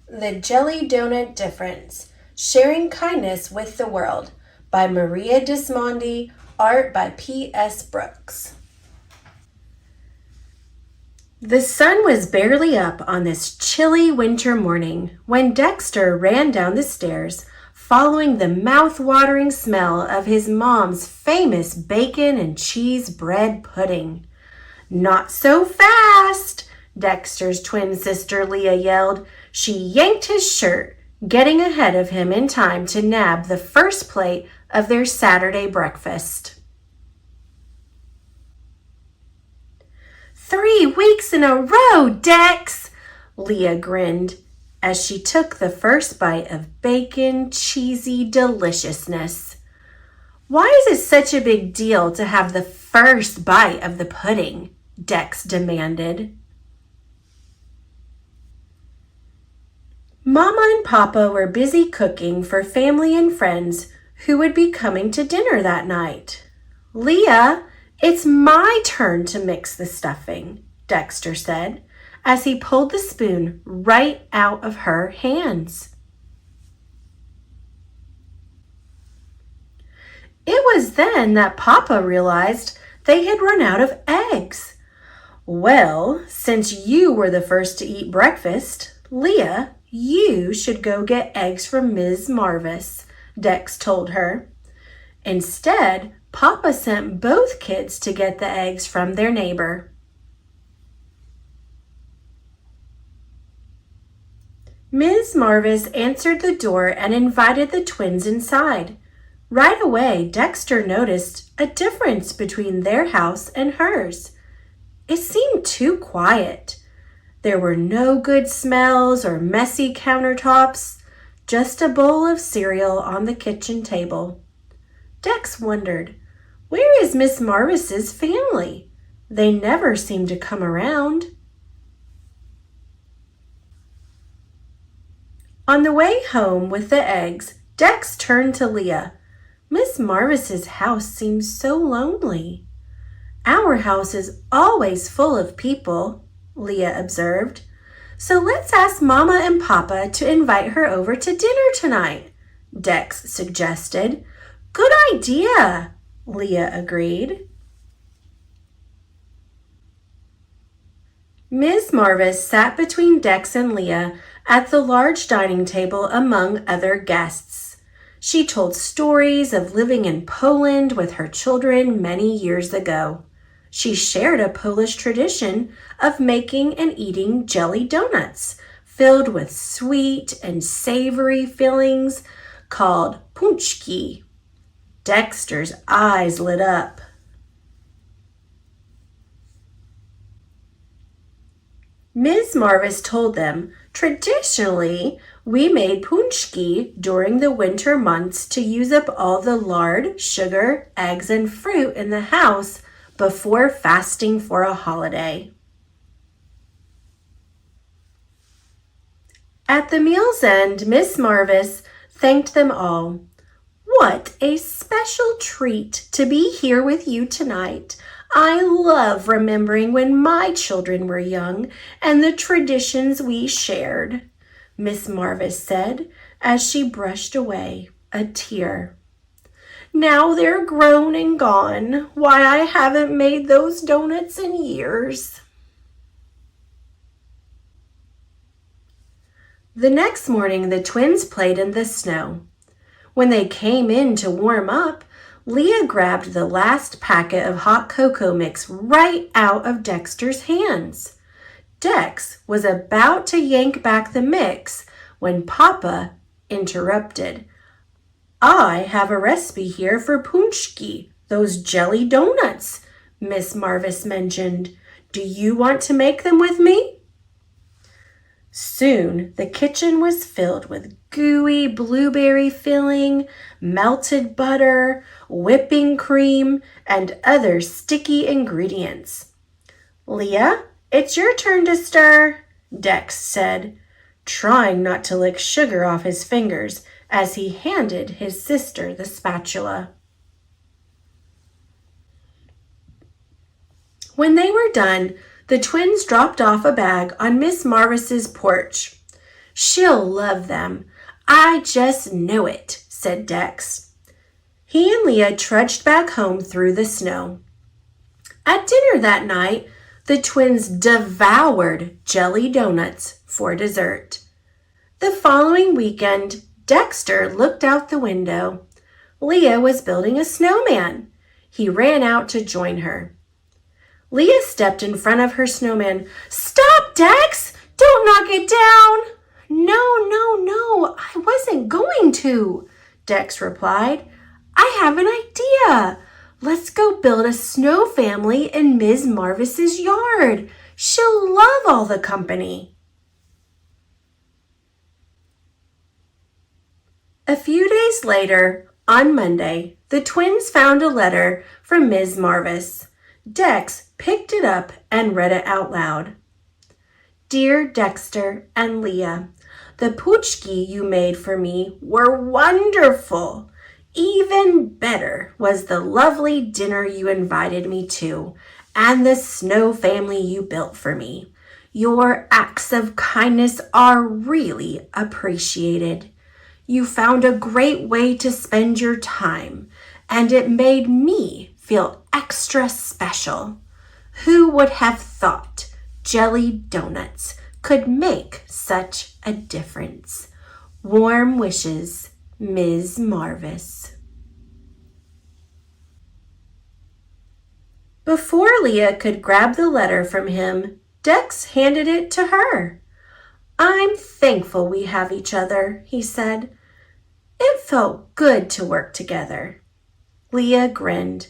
The Jelly Donut Difference, Sharing Kindness with the World by Maria Dismondi, art by P.S. Brooks. The sun was barely up on this chilly winter morning when Dexter ran down the stairs, following the mouth-watering smell of his mom's famous bacon and cheese bread pudding. "Not so fast!" Dexter's twin sister Leah yelled. She yanked his shirt, getting ahead of him in time to nab the first plate of their Saturday breakfast. 3 weeks in a row, Dex! Leah grinned as she took the first bite of bacon, cheesy deliciousness. "Why is it such a big deal to have the first bite of the pudding?" Dex demanded. Mama and Papa were busy cooking for family and friends who would be coming to dinner that night. "Leah, it's my turn to mix the stuffing," Dexter said, as he pulled the spoon right out of her hands. It was then that Papa realized they had run out of eggs. "Well, since you were the first to eat breakfast, Leah, you should go get eggs from Ms. Marvis," Dex told her. Instead, Papa sent both kids to get the eggs from their neighbor. Ms. Marvis answered the door and invited the twins inside. Right away, Dexter noticed a difference between their house and hers. It seemed too quiet. There were no good smells or messy countertops, just a bowl of cereal on the kitchen table. Dex wondered, where is Miss Marvis's family? They never seem to come around. On the way home with the eggs, Dex turned to Leah. "Miss Marvis's house seems so lonely." "Our house is always full of people," Leah observed. "So let's ask Mama and Papa to invite her over to dinner tonight," Dex suggested. "Good idea," Leah agreed. Ms. Marvis sat between Dex and Leah at the large dining table among other guests. She told stories of living in Poland with her children many years ago. She shared a Polish tradition of making and eating jelly donuts filled with sweet and savory fillings called pączki. Dexter's eyes lit up. Ms. Marvis told them, traditionally, we made pączki during the winter months to use up all the lard, sugar, eggs, and fruit in the house before fasting for a holiday. At the meal's end, Miss Marvis thanked them all. "What a special treat to be here with you tonight. I love remembering when my children were young and the traditions we shared," Miss Marvis said as she brushed away a tear. "Now they're grown and gone. Why, I haven't made those donuts in years." The next morning, the twins played in the snow. When they came in to warm up, Leah grabbed the last packet of hot cocoa mix right out of Dexter's hands. Dex was about to yank back the mix when Papa interrupted. "I have a recipe here for pączki, those jelly donuts," Miss Marvis mentioned. "Do you want to make them with me?" Soon the kitchen was filled with gooey blueberry filling, melted butter, whipping cream, and other sticky ingredients. "Leah, it's your turn to stir," Dex said, trying not to lick sugar off his fingers as he handed his sister the spatula. When they were done, the twins dropped off a bag on Miss Marvis's porch. She'll love them. I just know it, said Dex. He and Leah trudged back home through the snow. At dinner that night, the twins devoured jelly donuts for dessert. The following weekend, Dexter looked out the window. Leah was building a snowman. He ran out to join her. Leah stepped in front of her snowman. Stop, Dex! Don't knock it down! No, I wasn't going to, Dex replied. I have an idea. Let's go build a snow family in Ms. Marvis's yard. She'll love all the company. A few days later, on Monday, the twins found a letter from Ms. Marvis. Dex picked it up and read it out loud. Dear Dexter and Leah, the poochki you made for me were wonderful. Even better was the lovely dinner you invited me to and the snow family you built for me. Your acts of kindness are really appreciated. You found a great way to spend your time, and it made me feel extra special. Who would have thought jelly donuts could make such a difference? Warm wishes, Ms. Marvis. Before Leah could grab the letter from him, Dex handed it to her. I'm thankful we have each other, he said. It felt good to work together. Leah grinned.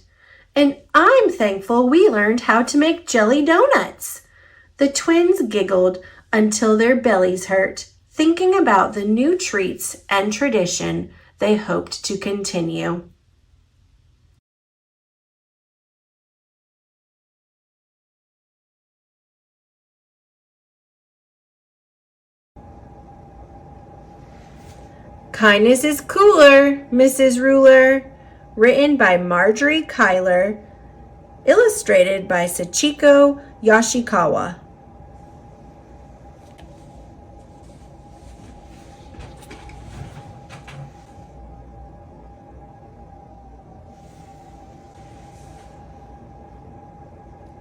And I'm thankful we learned how to make jelly donuts. The twins giggled until their bellies hurt, thinking about the new treats and tradition they hoped to continue. Kindness is Cooler, Mrs. Ruler, written by Marjorie Kyler, illustrated by Sachiko Yoshikawa.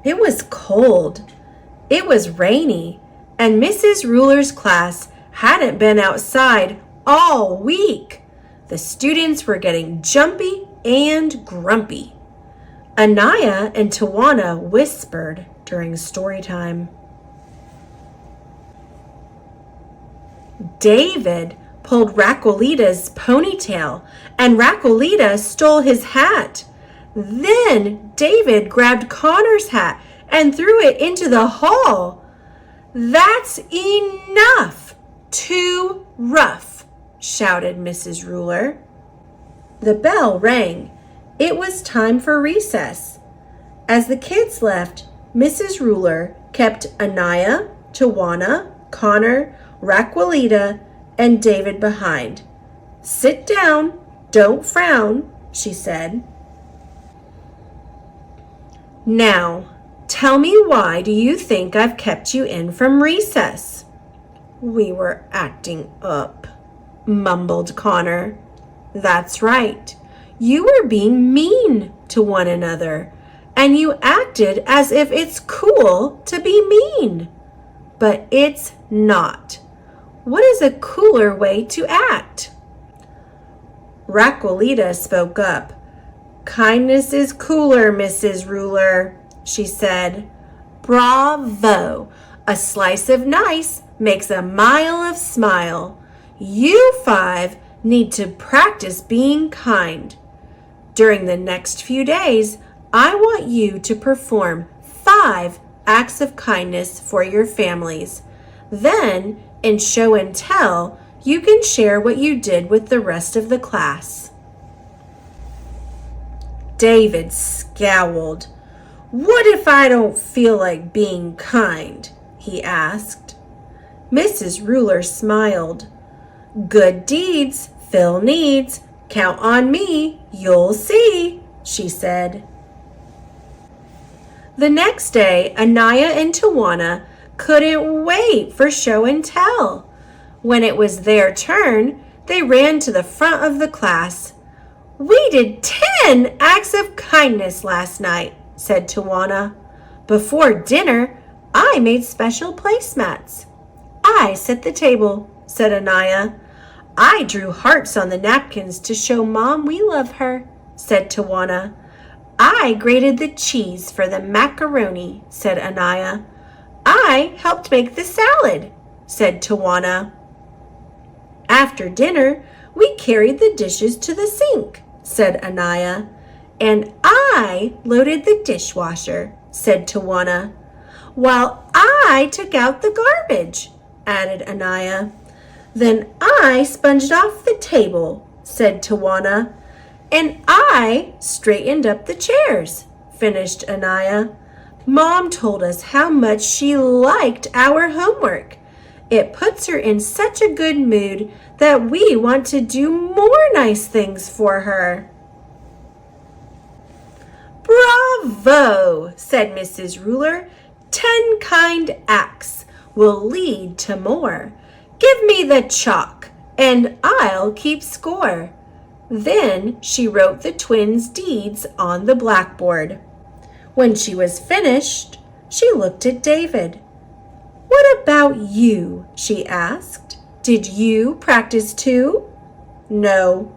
It was cold. It was rainy, and Mrs. Ruler's class hadn't been outside all week. The students were getting jumpy and grumpy. Anaya and Tawana whispered during story time. David pulled Raquelita's ponytail, and Raquelita stole his hat. Then David grabbed Connor's hat and threw it into the hall. That's enough! Too rough, shouted Mrs. Ruler. The bell rang. It was time for recess. As the kids left, Mrs. Ruler kept Anaya, Tawana, Connor, Raquelita, and David behind. Sit down, don't frown, she said. Now, tell me, why do you think I've kept you in from recess? We were acting up, mumbled Connor. That's right. You were being mean to one another, and you acted as if it's cool to be mean. But it's not. What is a cooler way to act? Raquelita spoke up. Kindness is cooler, Mrs. Ruler, she said. Bravo! A slice of nice makes a mile of smile. You 5 need to practice being kind. During the next few days, I want you to perform 5 acts of kindness for your families. Then, in show and tell, you can share what you did with the rest of the class. David scowled. What if I don't feel like being kind? He asked. Mrs. Ruler smiled. Good deeds fill needs. Count on me, you'll see, she said. The next day, Anaya and Tawana couldn't wait for show and tell. When it was their turn, they ran to the front of the class. "We did 10 acts of kindness last night," said Tawana. "Before dinner, I made special placemats." "I set the table," said Anaya. "I drew hearts on the napkins to show Mom we love her," said Tawana. "I grated the cheese for the macaroni," said Anaya. "I helped make the salad," said Tawana. "After dinner, we carried the dishes to the sink," said Anaya. "And I loaded the dishwasher," said Tawana. "While I took out the garbage," added Anaya. "Then I sponged off the table," said Tawana. "And I straightened up the chairs," finished Anaya. "Mom told us how much she liked our homework. It puts her in such a good mood that we want to do more nice things for her." "Bravo," said Mrs. Ruler. 10 kind acts will lead to more. Give me the chalk, and I'll keep score." Then she wrote the twins' deeds on the blackboard. When she was finished, she looked at David. "What about you?" she asked. "Did you practice too?" "No,"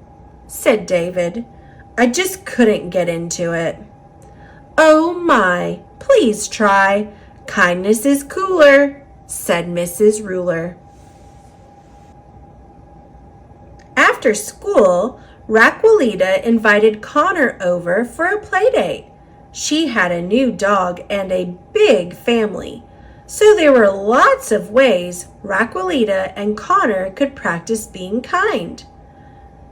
said David. "I just couldn't get into it." "Oh my, please try. Kindness is cooler," said Mrs. Ruler. After school, Raquelita invited Connor over for a play date. She had a new dog and a big family, so there were lots of ways Raquelita and Connor could practice being kind.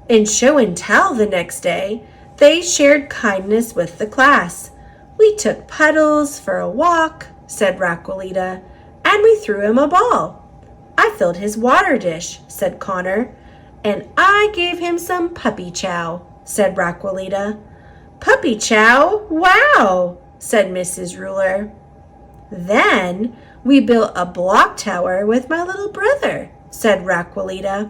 In show and tell the next day, they shared kindness with the class. "We took Puddles for a walk," said Raquelita, "and we threw him a ball." "I filled his water dish," said Connor. "And I gave him some puppy chow," said Raquelita. "Puppy chow? Wow," said Mrs. Ruler. "Then we built a block tower with my little brother," said Raquelita,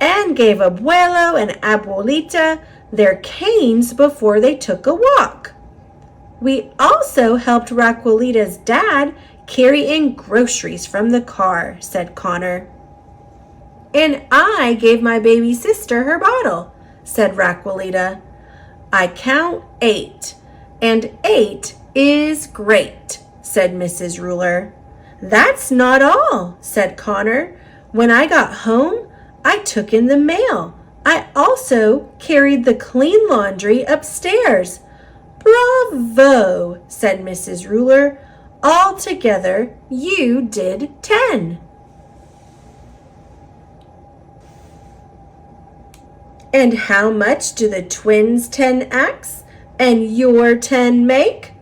"and gave Abuelo and Abuelita their canes before they took a walk. We also helped Raquelita's dad carry in groceries from the car," said Connor. "And I gave my baby sister her bottle," said Raquelita. "I count 8, and 8 is great," said Mrs. Ruler. "That's not all," said Connor. "When I got home, I took in the mail. I also carried the clean laundry upstairs." "Bravo," said Mrs. Ruler. "Altogether, you did 10. "And how much do the twins' 10 acts and your 10 make?"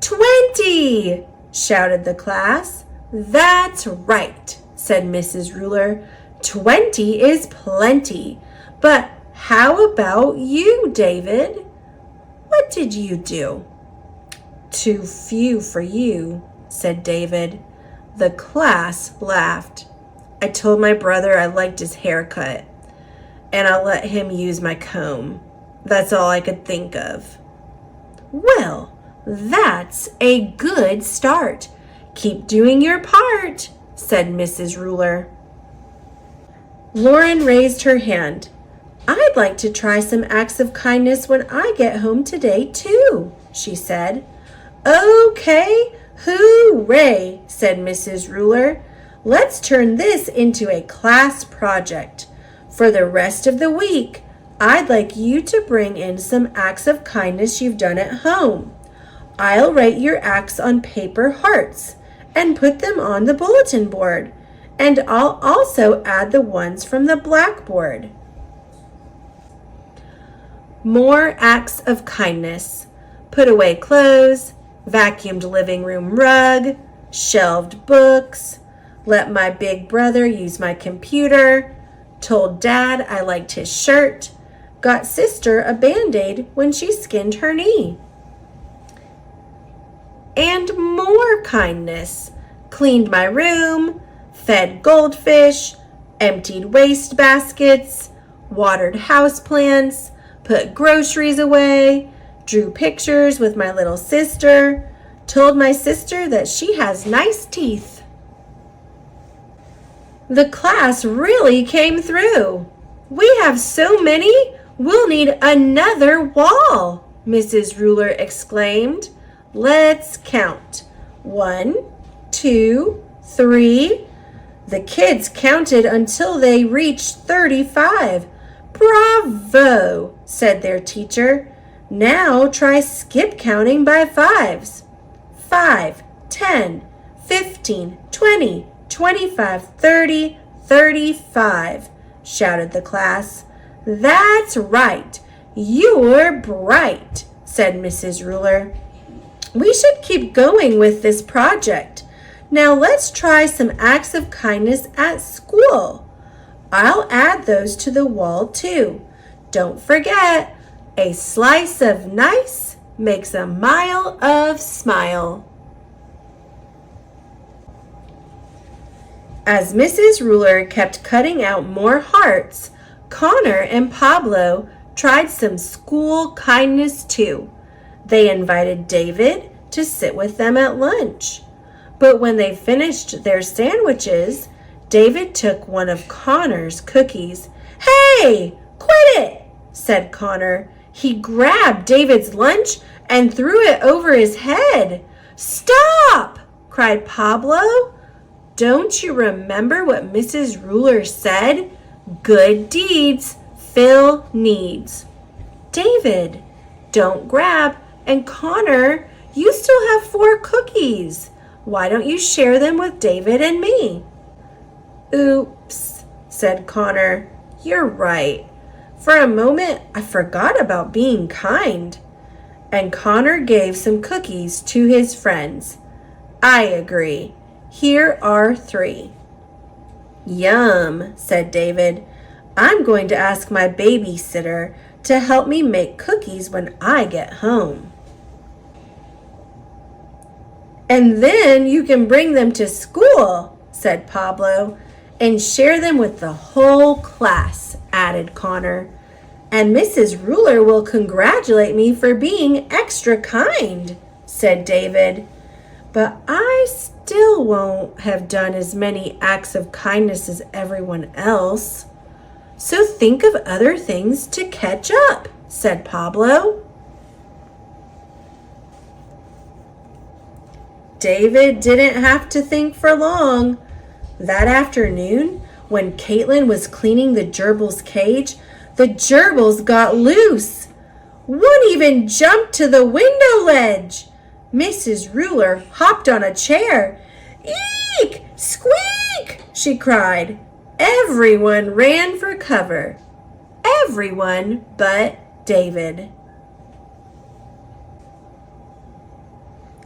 20, shouted the class. "That's right," said Mrs. Ruler. 20 is plenty. But how about you, David? What did you do?" "Too few for you," said David. The class laughed. "I told my brother I liked his haircut, and I let him use my comb. That's all I could think of." "Well, that's a good start. Keep doing your part," said Mrs. Ruler. Lauren raised her hand. "I'd like to try some acts of kindness when I get home today, too," she said. "Okay, hooray," said Mrs. Ruler. "Let's turn this into a class project. For the rest of the week, I'd like you to bring in some acts of kindness you've done at home. I'll write your acts on paper hearts and put them on the bulletin board, and I'll also add the ones from the blackboard." More acts of kindness. Put away clothes, vacuumed living room rug, shelved books, let my big brother use my computer, told Dad I liked his shirt, got sister a Band-Aid when she skinned her knee. And more kindness. Cleaned my room, fed goldfish, emptied waste baskets, watered houseplants, put groceries away, drew pictures with my little sister, told my sister that she has nice teeth. The class really came through. We have so many, we'll need another wall, Mrs. Ruler exclaimed. Let's count. 1, 2, 3. The kids counted until they reached 35. Bravo, said their teacher. Now try skip counting by fives. 5, 10, 15, 20, 25, 30, 35, shouted the class. That's right. You're bright, said Mrs. Ruler. We should keep going with this project. Now let's try some acts of kindness at school. I'll add those to the wall too. Don't forget, a slice of nice makes a mile of smile. As Mrs. Ruler kept cutting out more hearts, Connor and Pablo tried some school kindness too. They invited David to sit with them at lunch. But when they finished their sandwiches, David took one of Connor's cookies. Hey, quit it, said Connor. He grabbed David's lunch and threw it over his head. Stop, cried Pablo. Don't you remember what Mrs. Ruler said? Good deeds fill needs. David, don't grab. And Connor, you still have 4 cookies. Why don't you share them with David and me? Oops, said Connor. You're right. For a moment, I forgot about being kind. And Connor gave some cookies to his friends. I agree. Here are 3. Yum, said David. I'm going to ask my babysitter to help me make cookies when I get home. And then you can bring them to school, said Pablo, and share them with the whole class, added Connor. And Mrs. Ruler will congratulate me for being extra kind, said David. But I still won't have done as many acts of kindness as everyone else. So think of other things to catch up, said Pablo. David didn't have to think for long. That afternoon, when Caitlin was cleaning the gerbil's cage, the gerbils got loose. One even jumped to the window ledge. Mrs. Ruler hopped on a chair. Eek! Squeak! She cried. Everyone ran for cover. Everyone but David.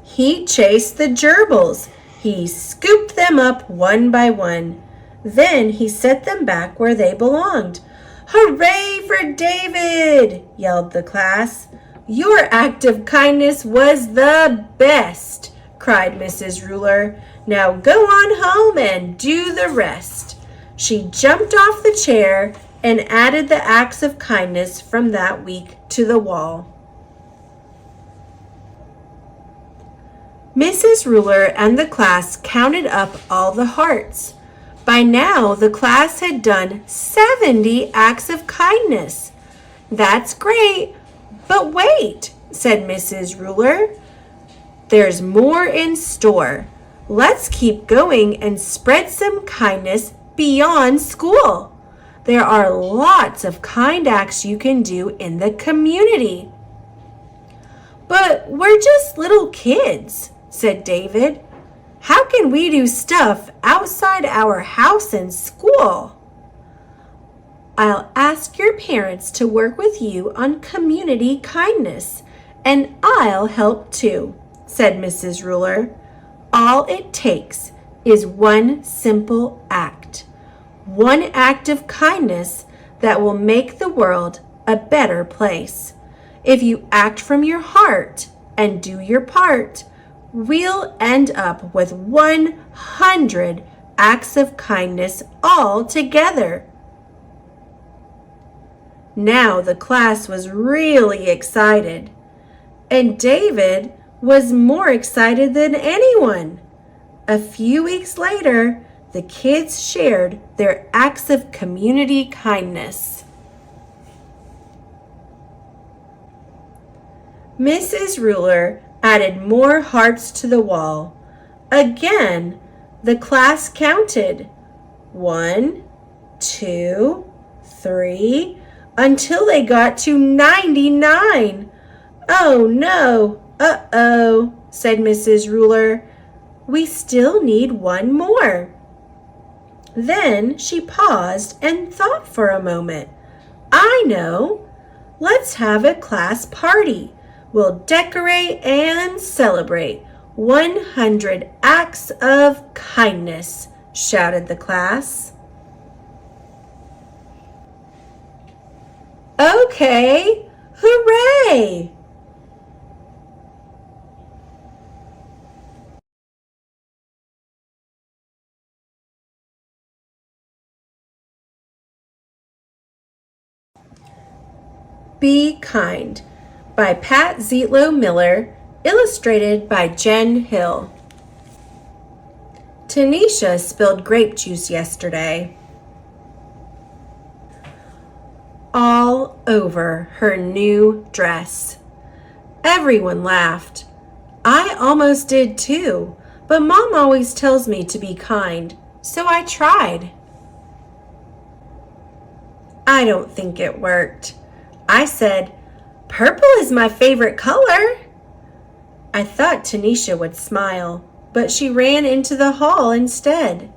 He chased the gerbils. He scooped them up one by one. Then he set them back where they belonged. Hooray for David! Yelled the class. Your act of kindness was the best, cried Mrs. Ruler. Now go on home and do the rest. She jumped off the chair and added the acts of kindness from that week to the wall. Mrs. Ruler and the class counted up all the hearts. By now, the class had done 70 acts of kindness. That's great, but wait, said Mrs. Ruler. There's more in store. Let's keep going and spread some kindness beyond school. There are lots of kind acts you can do in the community. But we're just little kids, said David. How can we do stuff outside our house and school? I'll ask your parents to work with you on community kindness, and I'll help too, said Mrs. Ruler. All it takes is one simple act. One act of kindness that will make the world a better place. If you act from your heart and do your part, we'll end up with 100 acts of kindness all together. Now the class was really excited, and David was more excited than anyone. A few weeks later, the kids shared their acts of community kindness. Mrs. Ruler added more hearts to the wall. Again, the class counted 1, 2, 3, until they got to 99. "Oh no, uh-oh," said Mrs. Ruler. "We still need one more." Then she paused and thought for a moment. "I know. Let's have a class party. We'll decorate and celebrate 100 acts of kindness," shouted the class. "Okay, hooray!" Be Kind by Pat Zietlow Miller, illustrated by Jen Hill. Tanisha spilled grape juice yesterday all over her new dress. Everyone laughed. I almost did too, but Mom always tells me to be kind, so I tried. I don't think it worked. I said, "Purple is my favorite color." I thought Tanisha would smile, but she ran into the hall instead.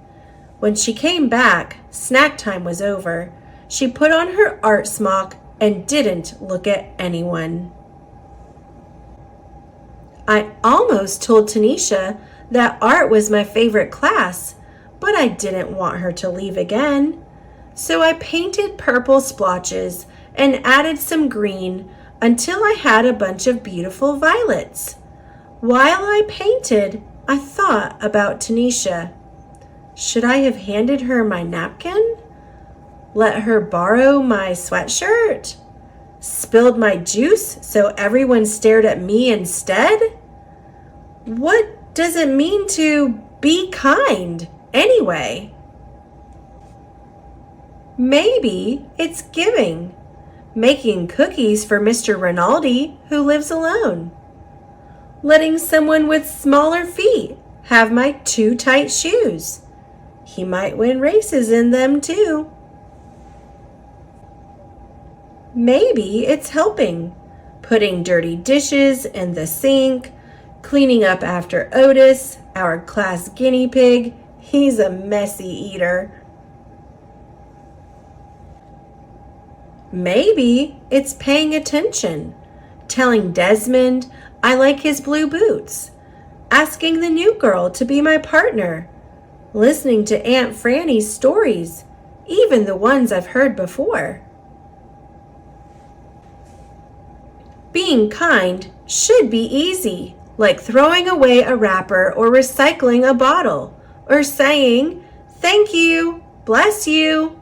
When she came back, snack time was over. She put on her art smock and didn't look at anyone. I almost told Tanisha that art was my favorite class, but I didn't want her to leave again. So I painted purple splotches and added some green until I had a bunch of beautiful violets. While I painted, I thought about Tanisha. Should I have handed her my napkin? Let her borrow my sweatshirt? Spilled my juice so everyone stared at me instead? What does it mean to be kind anyway? Maybe it's giving. Making cookies for Mr. Rinaldi, who lives alone. Letting someone with smaller feet have my too tight shoes. He might win races in them too. Maybe it's helping. Putting dirty dishes in the sink, cleaning up after Otis, our class guinea pig. He's a messy eater. Maybe it's paying attention, telling Desmond I like his blue boots, asking the new girl to be my partner, listening to Aunt Franny's stories, even the ones I've heard before. Being kind should be easy, like throwing away a wrapper or recycling a bottle, or saying, "Thank you, bless you."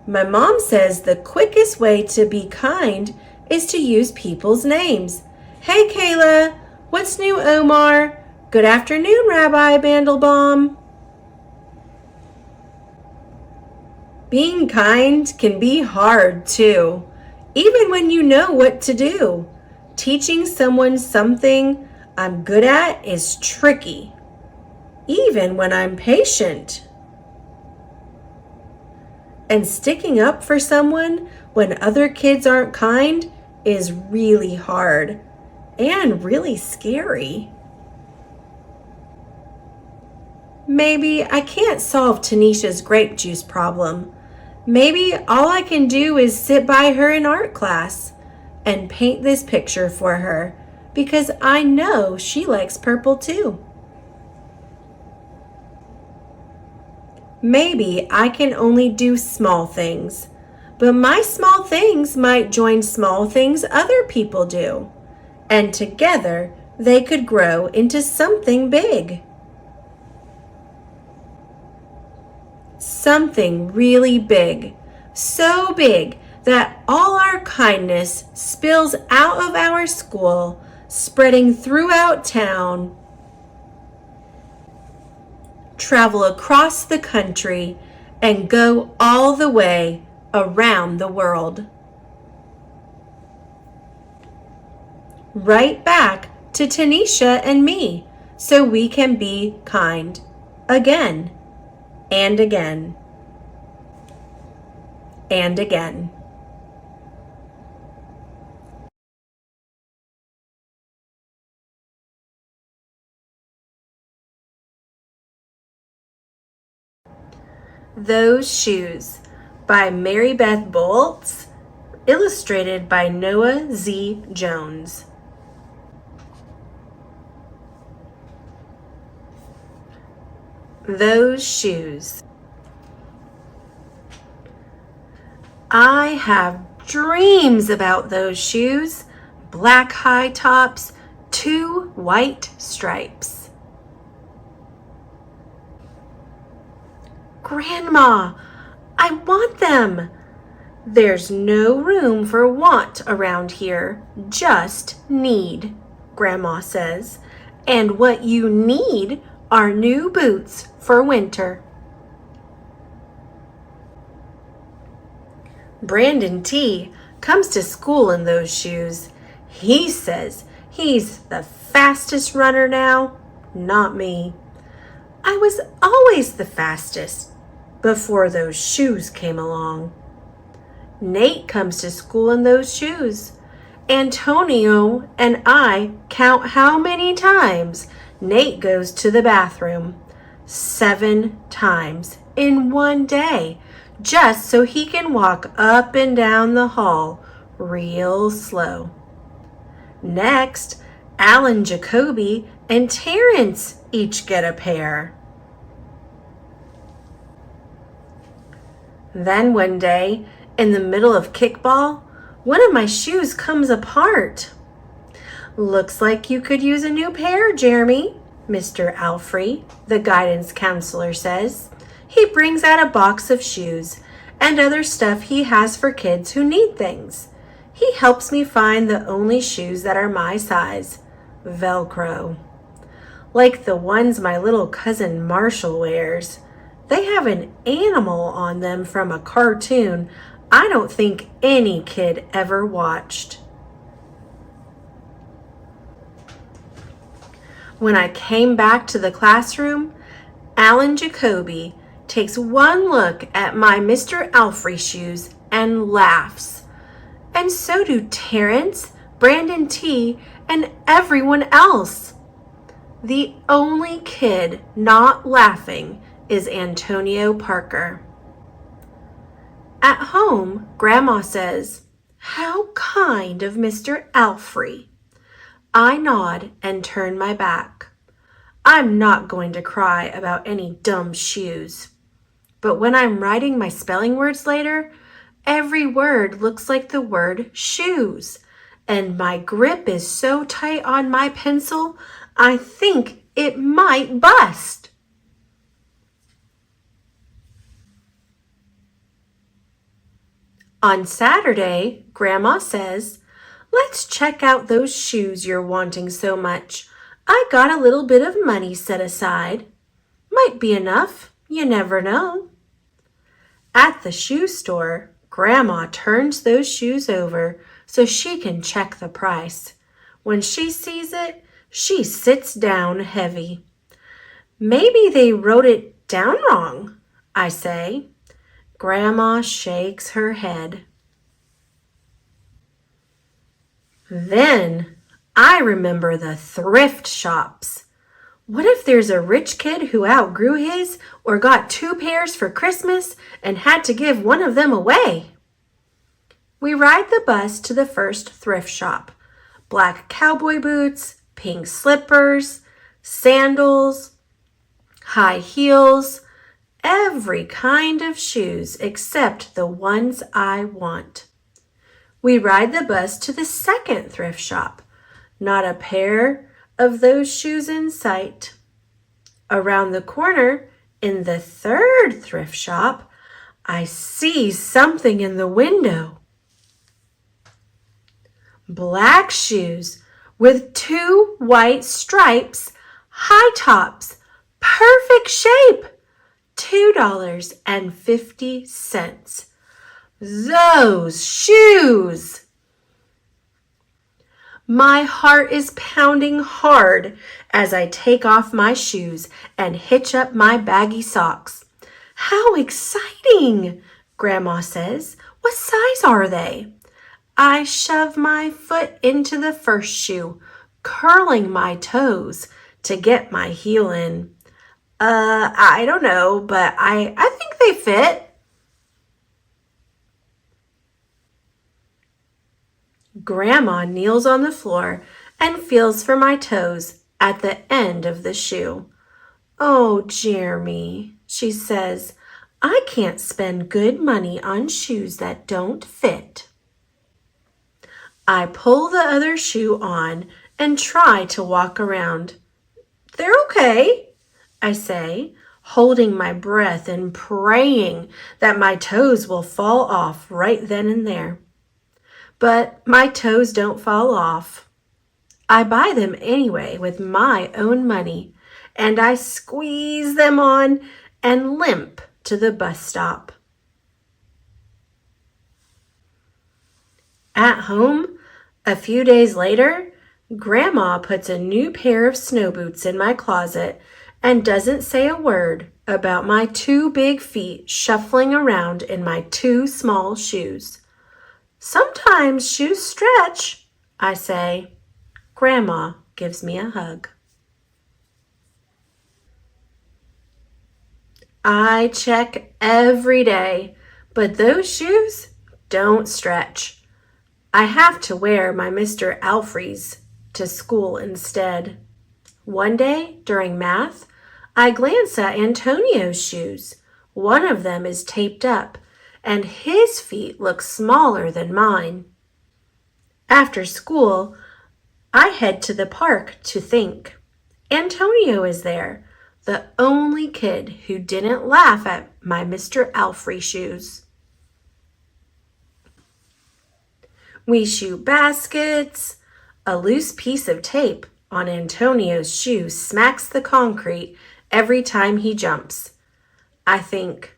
My mom says the quickest way to be kind is to use people's names. "Hey Kayla, what's new Omar? Good afternoon, Rabbi Bandelbaum." Being kind can be hard too, even when you know what to do. Teaching someone something I'm good at is tricky, even when I'm patient. And sticking up for someone when other kids aren't kind is really hard and really scary. Maybe I can't solve Tanisha's grape juice problem. Maybe all I can do is sit by her in art class and paint this picture for her because I know she likes purple too. Maybe I can only do small things, but my small things might join small things other people do, and together they could grow into something big. Something really big, so big that all our kindness spills out of our school, spreading throughout town, travel across the country, and go all the way around the world. Right back to Tanisha and me, so we can be kind again and again and again. Those Shoes by Mary Beth Boltz, illustrated by Noah Z. Jones. Those shoes. I have dreams about those shoes. Black high tops, 2 white stripes. Grandma, I want them. There's no room for want around here, just need, Grandma says. And what you need are new boots for winter. Brandon T. comes to school in those shoes. He says he's the fastest runner now, not me. I was always the fastest before those shoes came along. Nate comes to school in those shoes. Antonio and I count how many times Nate goes to the bathroom. 7 times in one day, just so he can walk up and down the hall real slow. Next, Alan, Jacoby, and Terrence each get a pair. Then one day, in the middle of kickball, one of my shoes comes apart. Looks like you could use a new pair, Jeremy, Mr. Alfrey, the guidance counselor, says. He brings out a box of shoes and other stuff he has for kids who need things. He helps me find the only shoes that are my size, Velcro. Like the ones my little cousin Marshall wears. They have an animal on them from a cartoon I don't think any kid ever watched. When I came back to the classroom, Alan Jacoby takes one look at my Mr. Alfrey shoes and laughs. And so do Terrence, Brandon T., and everyone else. The only kid not laughing is Antonio Parker. At home, Grandma says, "How kind of Mr. Alfrey." I nod and turn my back. I'm not going to cry about any dumb shoes. But when I'm writing my spelling words later, every word looks like the word shoes. And my grip is so tight on my pencil, I think it might bust. On Saturday, Grandma says, "Let's check out those shoes you're wanting so much. I got a little bit of money set aside. Might be enough, you never know." At the shoe store, Grandma turns those shoes over so she can check the price. When she sees it, she sits down heavy. "Maybe they wrote it down wrong," I say. Grandma shakes her head. Then I remember the thrift shops. What if there's a rich kid who outgrew his or got 2 pairs for Christmas and had to give one of them away? We ride the bus to the first thrift shop. Black cowboy boots, pink slippers, sandals, high heels, every kind of shoes except the ones I want. We ride the bus to the second thrift shop. Not a pair of those shoes in sight. Around the corner In the third thrift shop, I see something in the window. Black shoes with 2 white stripes, high tops, perfect shape, $2.50. Those shoes! My heart is pounding hard as I take off my shoes and hitch up my baggy socks. How exciting! Grandma says. What size are they? I shove my foot into the first shoe, curling my toes to get my heel in. I don't know, but I think they fit. Grandma kneels on the floor and feels for my toes at the end of the shoe. Oh, Jeremy, she says, I can't spend good money on shoes that don't fit. I pull the other shoe on and try to walk around. They're okay, I say, holding my breath and praying that my toes will fall off right then and there. But my toes don't fall off. I buy them anyway with my own money, and I squeeze them on and limp to the bus stop. At home, a few days later, Grandma puts a new pair of snow boots in my closet and doesn't say a word about my 2 big feet shuffling around in my 2 small shoes. Sometimes shoes stretch, I say. Grandma gives me a hug. I check every day, but those shoes don't stretch. I have to wear my Mr. Alfrey's to school instead. One day during math, I glance at Antonio's shoes. One of them is taped up, and his feet look smaller than mine. After school, I head to the park to think. Antonio is there, the only kid who didn't laugh at my Mr. Alfrey shoes. We shoot baskets. A loose piece of tape on Antonio's shoe smacks the concrete every time he jumps. I think,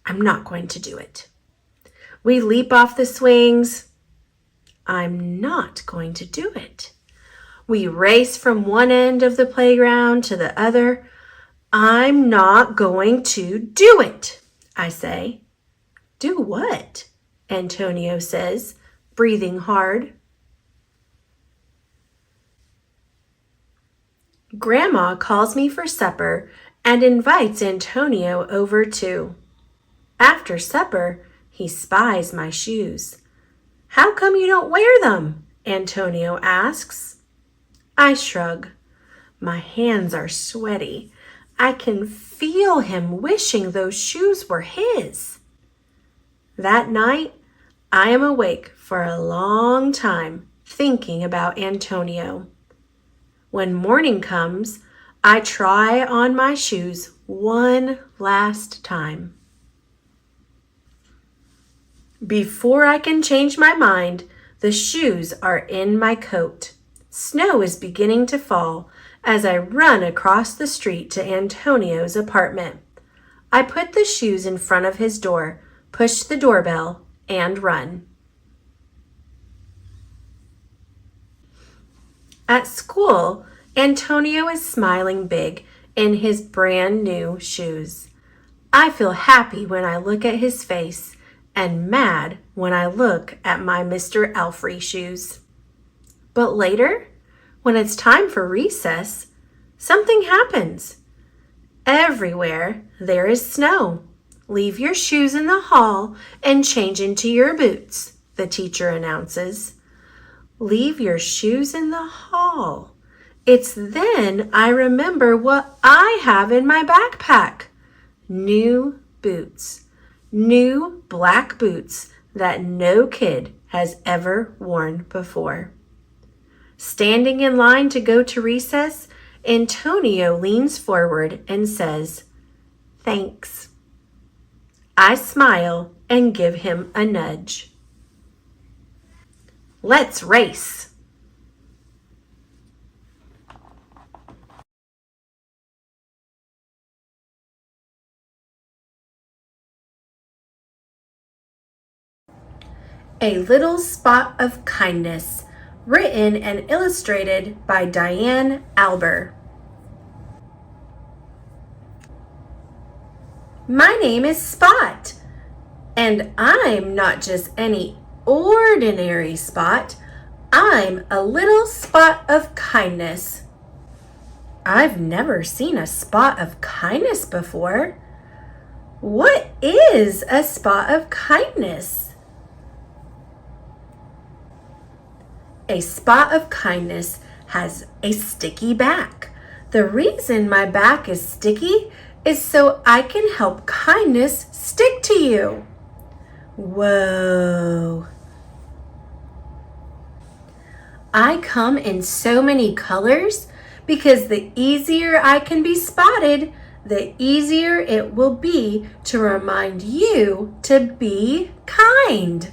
I'm not going to do it. We leap off the swings. I'm not going to do it. We race from one end of the playground to the other. I'm not going to do it, I say. Do what? Antonio says, breathing hard. Grandma calls me for supper and invites Antonio over too. After supper, he spies my shoes. How come you don't wear them? Antonio asks. I shrug. My hands are sweaty. I can feel him wishing those shoes were his. That night, I am awake for a long time thinking about Antonio. When morning comes, I try on my shoes one last time. Before I can change my mind, the shoes are in my coat. Snow is beginning to fall as I run across the street to Antonio's apartment. I put the shoes in front of his door, push the doorbell, and run. At school, Antonio is smiling big in his brand new shoes. I feel happy when I look at his face and mad when I look at my Mr. Alfrey shoes. But later, when it's time for recess, something happens. Everywhere there is snow. Leave your shoes in the hall and change into your boots, the teacher announces. Leave your shoes in the hall. It's then I remember what I have in my backpack. New boots. New black boots that no kid has ever worn before. Standing in line to go to recess, Antonio leans forward and says, Thanks. I smile and give him a nudge. Let's race. A Little Spot of Kindness, written and illustrated by Diane Alber. My name is Spot, and I'm not just any ordinary spot. I'm a little spot of kindness. I've never seen a spot of kindness before. What is a spot of kindness? A spot of kindness has a sticky back. The reason my back is sticky is so I can help kindness stick to you. Whoa. I come in so many colors because the easier I can be spotted, the easier it will be to remind you to be kind.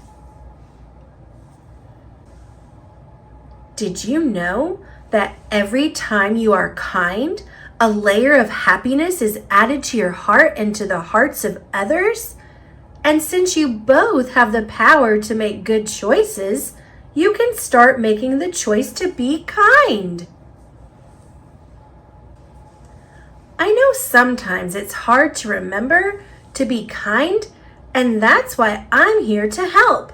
Did you know that every time you are kind, a layer of happiness is added to your heart and to the hearts of others? And since you both have the power to make good choices, you can start making the choice to be kind. I know sometimes it's hard to remember to be kind, and that's why I'm here to help.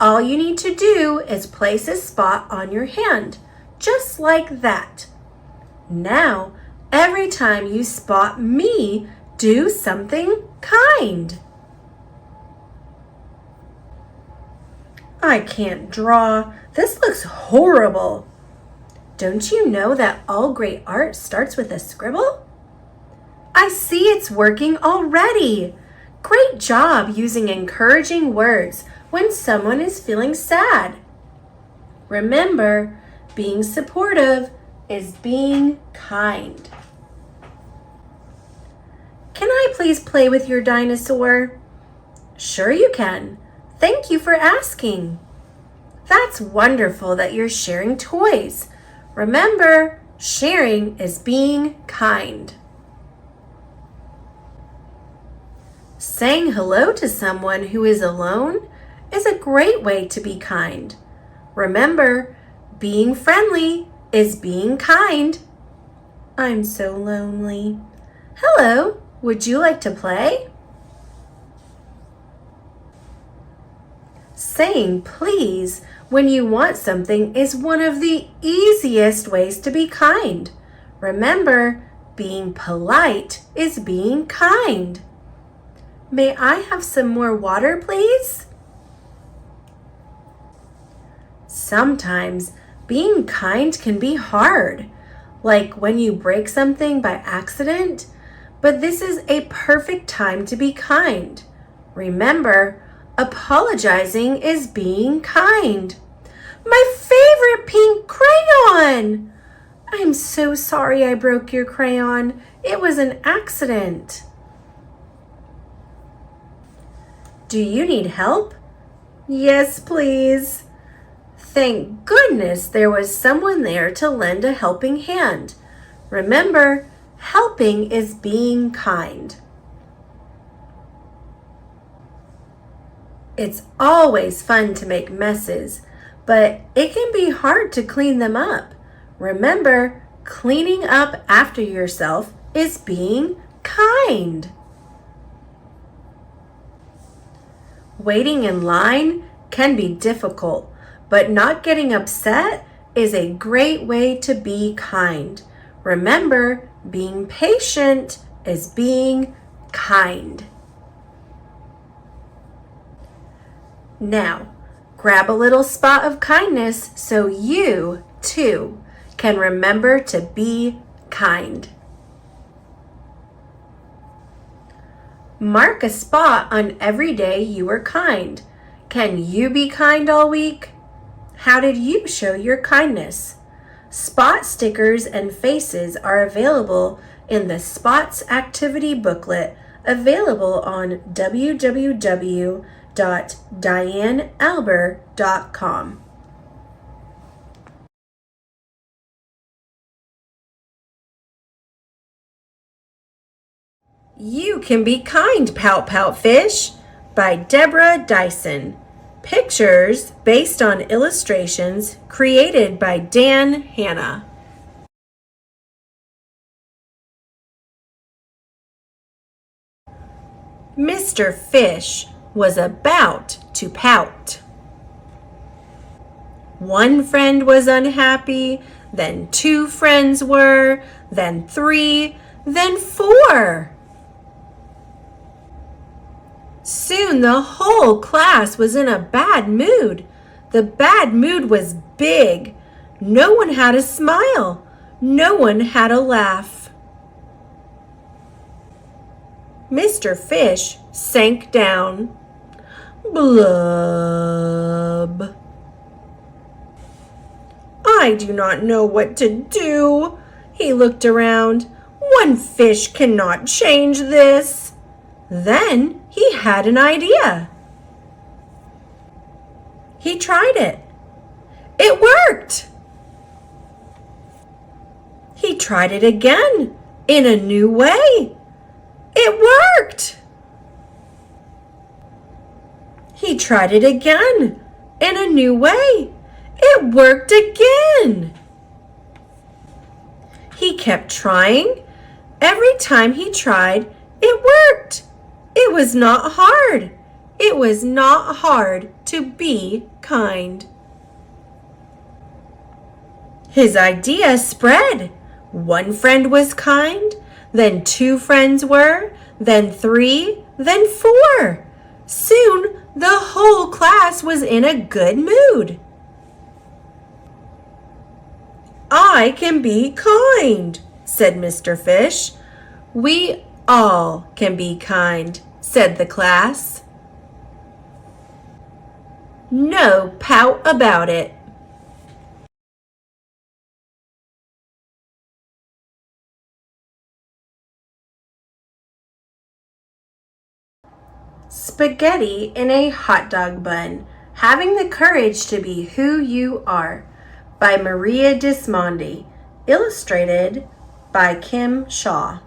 All you need to do is place a spot on your hand, just like that. Now, every time you spot me, do something kind. I can't draw. This looks horrible. Don't you know that all great art starts with a scribble? I see it's working already. Great job using encouraging words when someone is feeling sad. Remember, being supportive is being kind. Can I please play with your dinosaur? Sure you can. Thank you for asking. That's wonderful that you're sharing toys. Remember, sharing is being kind. Saying hello to someone who is alone is a great way to be kind. Remember, being friendly is being kind. I'm so lonely. Hello, would you like to play? Saying please when you want something is one of the easiest ways to be kind. Remember, being polite is being kind. May I have some more water, please? Sometimes being kind can be hard, like when you break something by accident, but this is a perfect time to be kind. Remember, apologizing is being kind. My favorite pink crayon! I'm so sorry I broke your crayon. It was an accident. Do you need help? Yes, please. Thank goodness there was someone there to lend a helping hand. Remember, helping is being kind. It's always fun to make messes, but it can be hard to clean them up. Remember, cleaning up after yourself is being kind. Waiting in line can be difficult, but not getting upset is a great way to be kind. Remember, being patient is being kind. Now, grab a little spot of kindness so you, too, can remember to be kind. Mark a spot on every day you were kind. Can you be kind all week? How did you show your kindness? Spot stickers and faces are available in the Spots activity booklet available on www.dianealber.com. You Can Be Kind, Pout Pout Fish by Deborah Dyson. Pictures based on illustrations created by Dan Hanna. Mr. Fish was about to pout. One friend was unhappy, then two friends were, then three, then four. Soon the whole class was in a bad mood. The bad mood was big. No one had a smile. No one had a laugh. Mr. Fish sank down. Blub. I do not know what to do. He looked around. One fish cannot change this. Then he had an idea. He tried it. It worked. He tried it again in a new way. It worked. He tried it again in a new way. It worked again. He kept trying. Every time he tried, it worked. It was not hard. It was not hard to be kind. His idea spread. One friend was kind, then two friends were, then three, then four. Soon the whole class was in a good mood. I can be kind, said Mr. Fish. We all can be kind, said the class. No pout about it. Spaghetti in a hot dog bun. Having the courage to be who you are, by Maria Dismondi. Illustrated by Kim Shaw.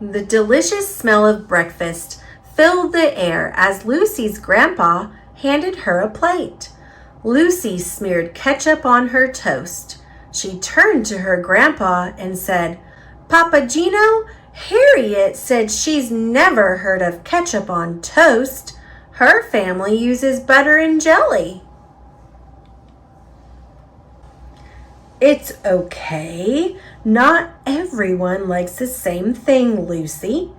The delicious smell of breakfast filled the air as Lucy's grandpa handed her a plate. Lucy smeared ketchup on her toast. She turned to her grandpa and said, "Papa Gino, Harriet said she's never heard of ketchup on toast. Her family uses butter and jelly." It's okay. Not everyone likes the same thing, Lucy.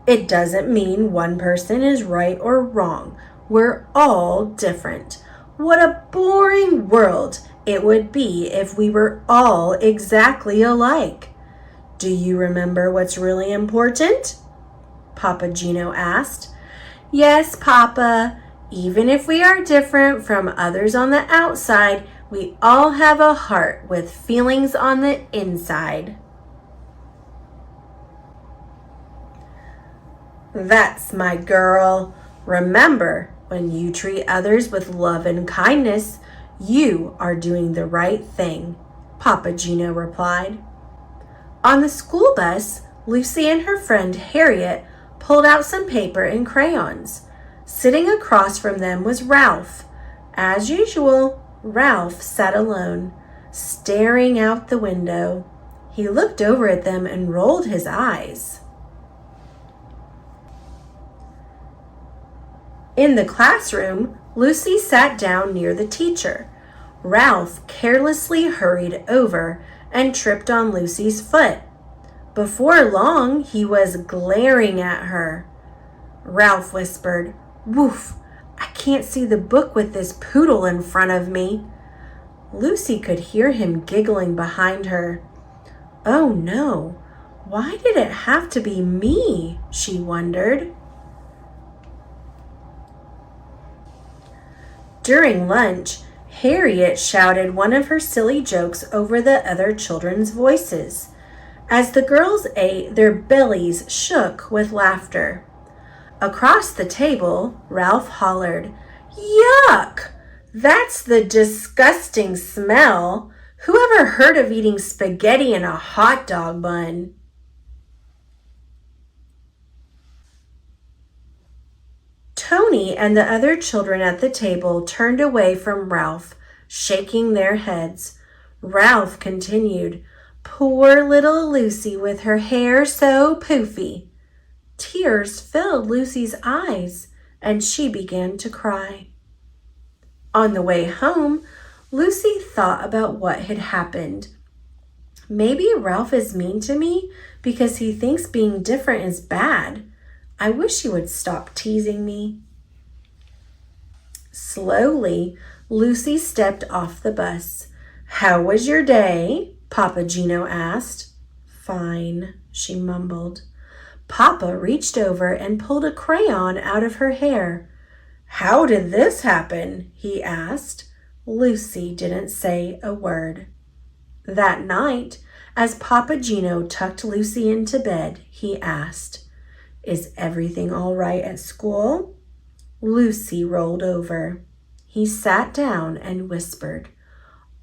It doesn't mean one person is right or wrong. We're all different. What a boring world it would be if we were all exactly alike. Do you remember what's really important? Papa Gino asked. Yes, Papa. Even if we are different from others on the outside, we all have a heart with feelings on the inside. That's my girl. Remember, when you treat others with love and kindness, you are doing the right thing, Papa Gino replied. On the school bus, Lucy and her friend Harriet pulled out some paper and crayons. Sitting across from them was Ralph. As usual, Ralph sat alone, staring out the window. He looked over at them and rolled his eyes. In the classroom, Lucy sat down near the teacher. Ralph carelessly hurried over and tripped on Lucy's foot. Before long, he was glaring at her. Ralph whispered, "Woof, I can't see the book with this poodle in front of me." Lucy could hear him giggling behind her. Oh no, why did it have to be me? She wondered. During lunch, Harriet shouted one of her silly jokes over the other children's voices. As the girls ate, their bellies shook with laughter. Across the table, Ralph hollered, "Yuck! That's the disgusting smell! Whoever heard of eating spaghetti in a hot dog bun?" Tony and the other children at the table turned away from Ralph, shaking their heads. Ralph continued, "Poor little Lucy with her hair so poofy." Tears filled Lucy's eyes, and she began to cry. On the way home, Lucy thought about what had happened. Maybe Ralph is mean to me because he thinks being different is bad. I wish he would stop teasing me. Slowly, Lucy stepped off the bus. "How was your day?" Papa Gino asked. "Fine," she mumbled. Papa reached over and pulled a crayon out of her hair. "How did this happen?" he asked. Lucy didn't say a word. That night, as Papa Gino tucked Lucy into bed, he asked, "Is everything all right at school?" Lucy rolled over. He sat down and whispered,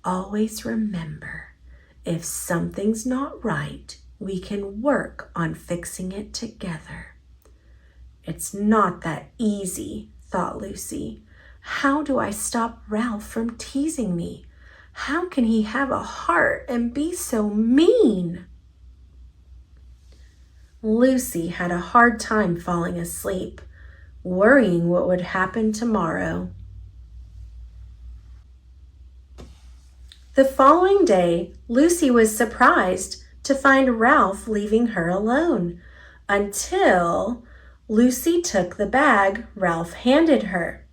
"Always remember, if something's not right, we can work on fixing it together." "It's not that easy," thought Lucy. "How do I stop Ralph from teasing me? How can he have a heart and be so mean?" Lucy had a hard time falling asleep, worrying what would happen tomorrow. The following day, Lucy was surprised to find Ralph leaving her alone, until Lucy took the bag Ralph handed her.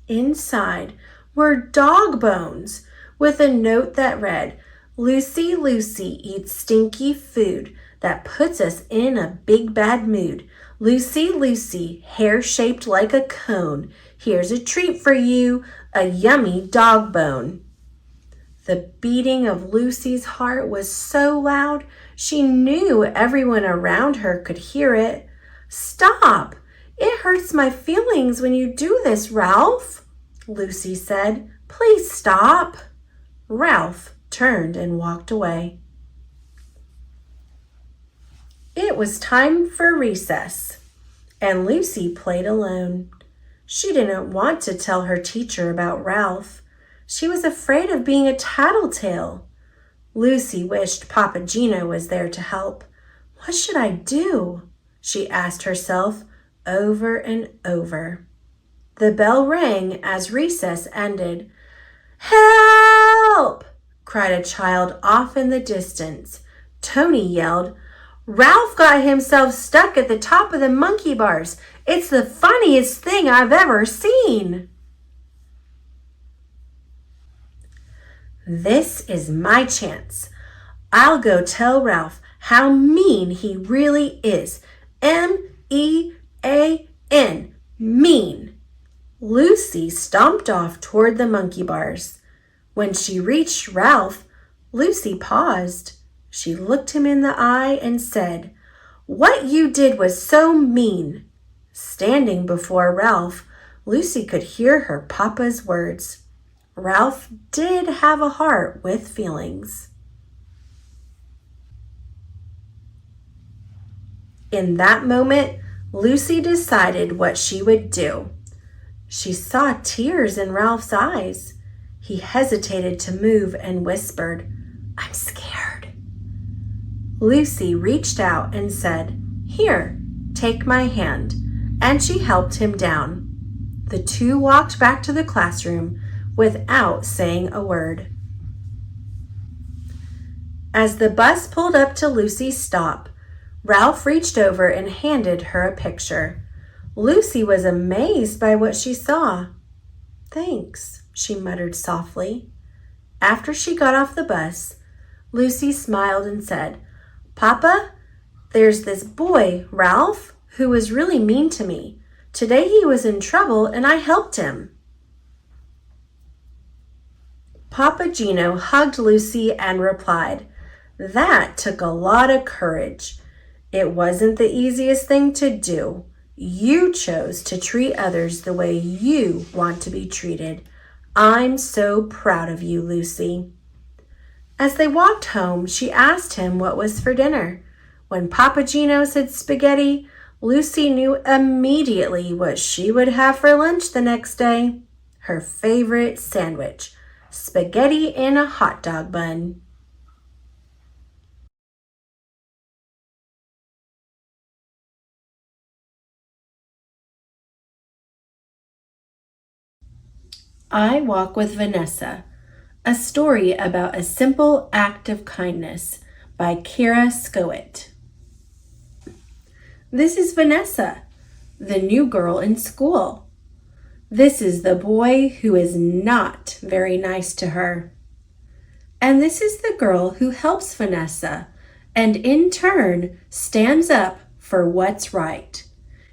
Inside were dog bones with a note that read, "Lucy, Lucy eats stinky food that puts us in a big bad mood. Lucy, Lucy, hair shaped like a cone. Here's a treat for you, a yummy dog bone." The beating of Lucy's heart was so loud she knew everyone around her could hear it. "Stop! It hurts my feelings when you do this, Ralph," Lucy said. "Please stop." Ralph turned and walked away. It was time for recess, and Lucy played alone. She didn't want to tell her teacher about Ralph. She was afraid of being a tattletale. Lucy wished Papa Gino was there to help. What should I do? She asked herself over and over. The bell rang as recess ended. "Help!" cried a child off in the distance. Tony yelled, "Ralph got himself stuck at the top of the monkey bars. It's the funniest thing I've ever seen." "This is my chance. I'll go tell Ralph how mean he really is. M-E-A-N, mean." Lucy stomped off toward the monkey bars. When she reached Ralph, Lucy paused. She looked him in the eye and said, "What you did was so mean." Standing before Ralph, Lucy could hear her papa's words. Ralph did have a heart with feelings. In that moment, Lucy decided what she would do. She saw tears in Ralph's eyes. He hesitated to move and whispered, "I'm scared." Lucy reached out and said, "Here, take my hand," and she helped him down. The two walked back to the classroom without saying a word. As the bus pulled up to Lucy's stop, Ralph reached over and handed her a picture. Lucy was amazed by what she saw. "Thanks," she muttered softly. After she got off the bus, Lucy smiled and said, "Papa, there's this boy, Ralph, who was really mean to me. Today he was in trouble and I helped him." Papa Gino hugged Lucy and replied, That took a lot of courage. It wasn't the easiest thing to do. You chose to treat others the way you want to be treated. I'm so proud of you, Lucy. As they walked home, she asked him what was for dinner. When Papa Gino said spaghetti, Lucy knew immediately what she would have for lunch the next day. Her favorite sandwich, spaghetti in a hot dog bun. I Walk with Vanessa, a story about a simple act of kindness by Kira Scowett. This is Vanessa, the new girl in school. This is the boy who is not very nice to her. And this is the girl who helps Vanessa and in turn stands up for what's right.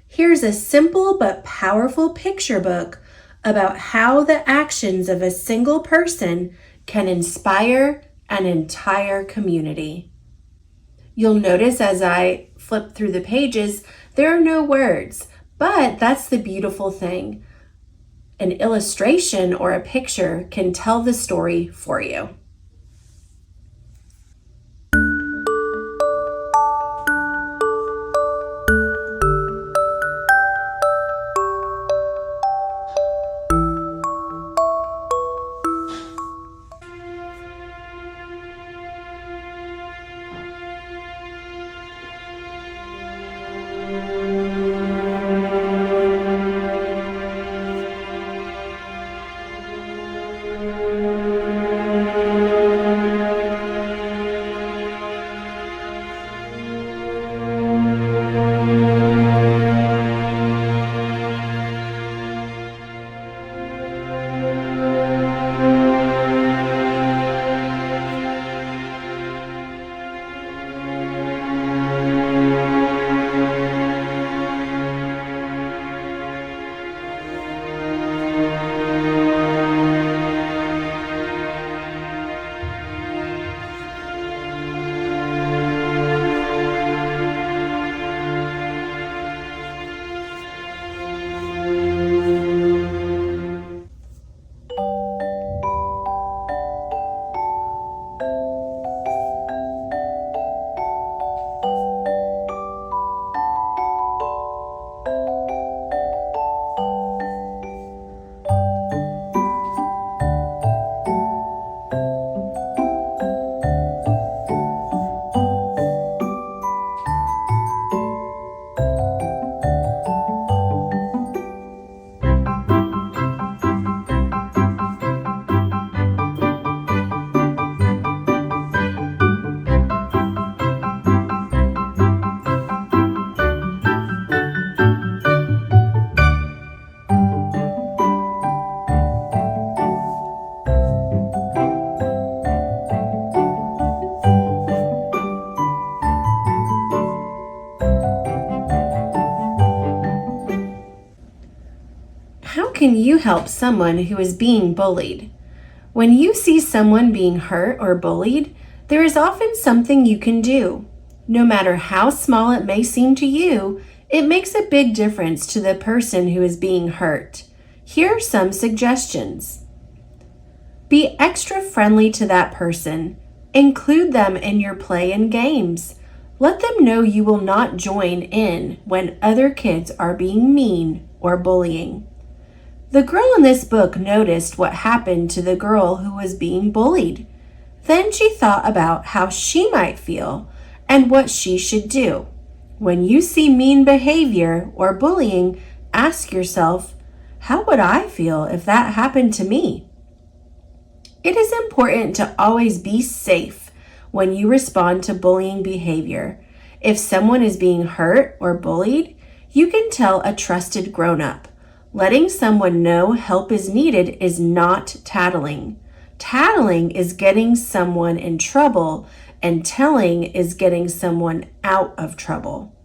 Here's a simple but powerful picture book about how the actions of a single person can inspire an entire community. You'll notice as I flip through the pages, there are no words, but that's the beautiful thing. An illustration or a picture can tell the story for you. How can you help someone who is being bullied? When you see someone being hurt or bullied, there is often something you can do. No matter how small it may seem to you, it makes a big difference to the person who is being hurt. Here are some suggestions. Be extra friendly to that person. Include them in your play and games. Let them know you will not join in when other kids are being mean or bullying. The girl in this book noticed what happened to the girl who was being bullied. Then she thought about how she might feel and what she should do. When you see mean behavior or bullying, ask yourself, how would I feel if that happened to me? It is important to always be safe when you respond to bullying behavior. If someone is being hurt or bullied, you can tell a trusted grown-up. Letting someone know help is needed is not tattling. Tattling is getting someone in trouble, and telling is getting someone out of trouble.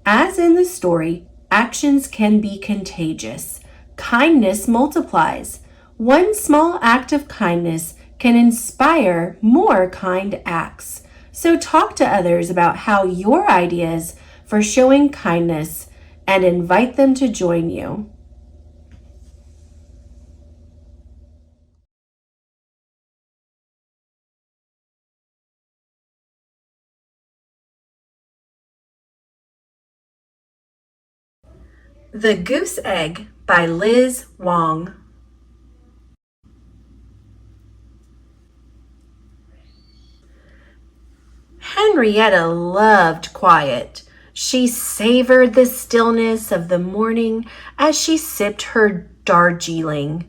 As in the story, actions can be contagious. Kindness multiplies. One small act of kindness can inspire more kind acts. So talk to others about how your ideas for showing kindness and invite them to join you. The Goose Egg by Liz Wong. Henrietta loved quiet. She savored the stillness of the morning as she sipped her Darjeeling.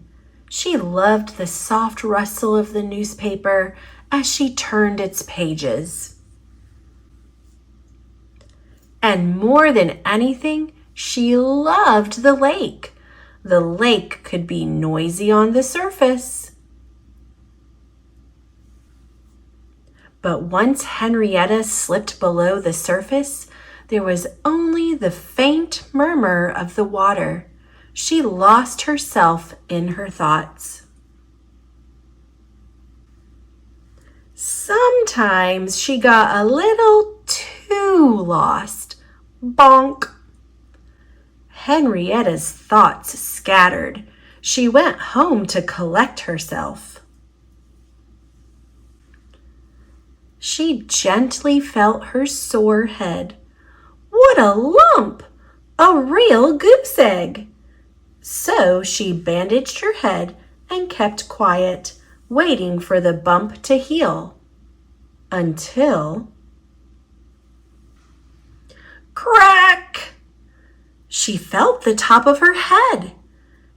She loved the soft rustle of the newspaper as she turned its pages. And more than anything, she loved the lake. The lake could be noisy on the surface. But once Henrietta slipped below the surface, there was only the faint murmur of the water. She lost herself in her thoughts. Sometimes she got a little too lost. Bonk! Henrietta's thoughts scattered. She went home to collect herself. She gently felt her sore head. What a lump! A real goose egg! So she bandaged her head and kept quiet, waiting for the bump to heal. Until... crack! She felt the top of her head.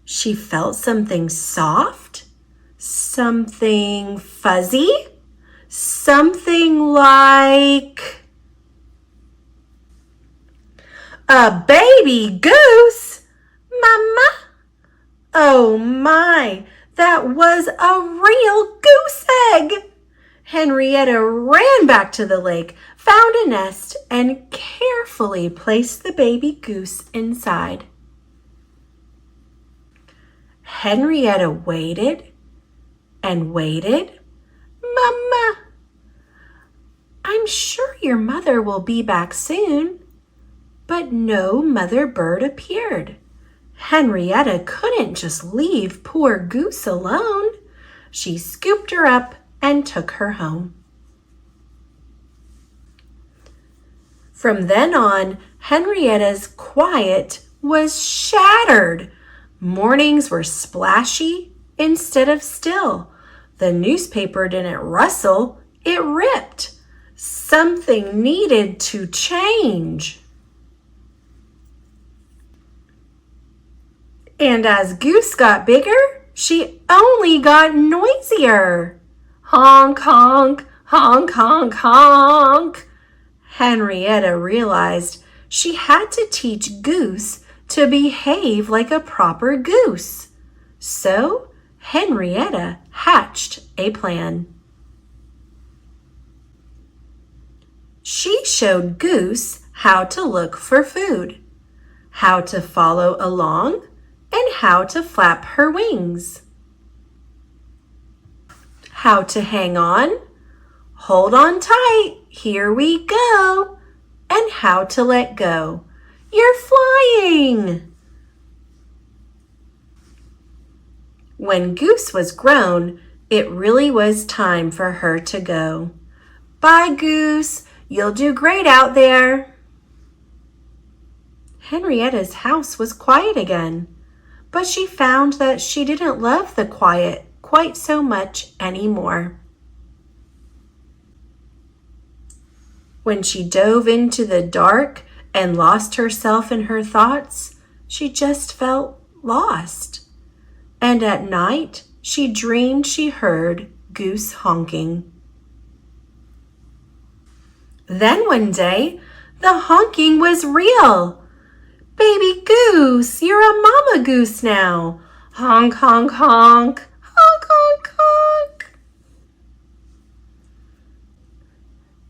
She felt something soft, something fuzzy, something like a baby goose. Mama! Oh my, that was a real goose egg! Henrietta ran back to the lake, found a nest, and carefully placed the baby goose inside. Henrietta waited and waited. Mama, I'm sure your mother will be back soon. But no mother bird appeared. Henrietta couldn't just leave poor Goose alone. She scooped her up and took her home. From then on, Henrietta's quiet was shattered. Mornings were splashy instead of still. The newspaper didn't rustle, it ripped. Something needed to change. And as Goose got bigger, she only got noisier. Honk, honk, honk, honk, honk. Henrietta realized she had to teach Goose to behave like a proper goose. So Henrietta hatched a plan. She showed Goose how to look for food, how to follow along, and how to flap her wings. How to hang on, hold on tight, here we go, and how to let go. You're flying! When Goose was grown, it really was time for her to go. Bye, Goose. You'll do great out there. Henrietta's house was quiet again, but she found that she didn't love the quiet quite so much anymore. When she dove into the dark and lost herself in her thoughts, she just felt lost. And at night, she dreamed she heard Goose honking. Then one day, the honking was real. Baby Goose, you're a mama goose now. Honk, honk, honk, honk, honk, honk.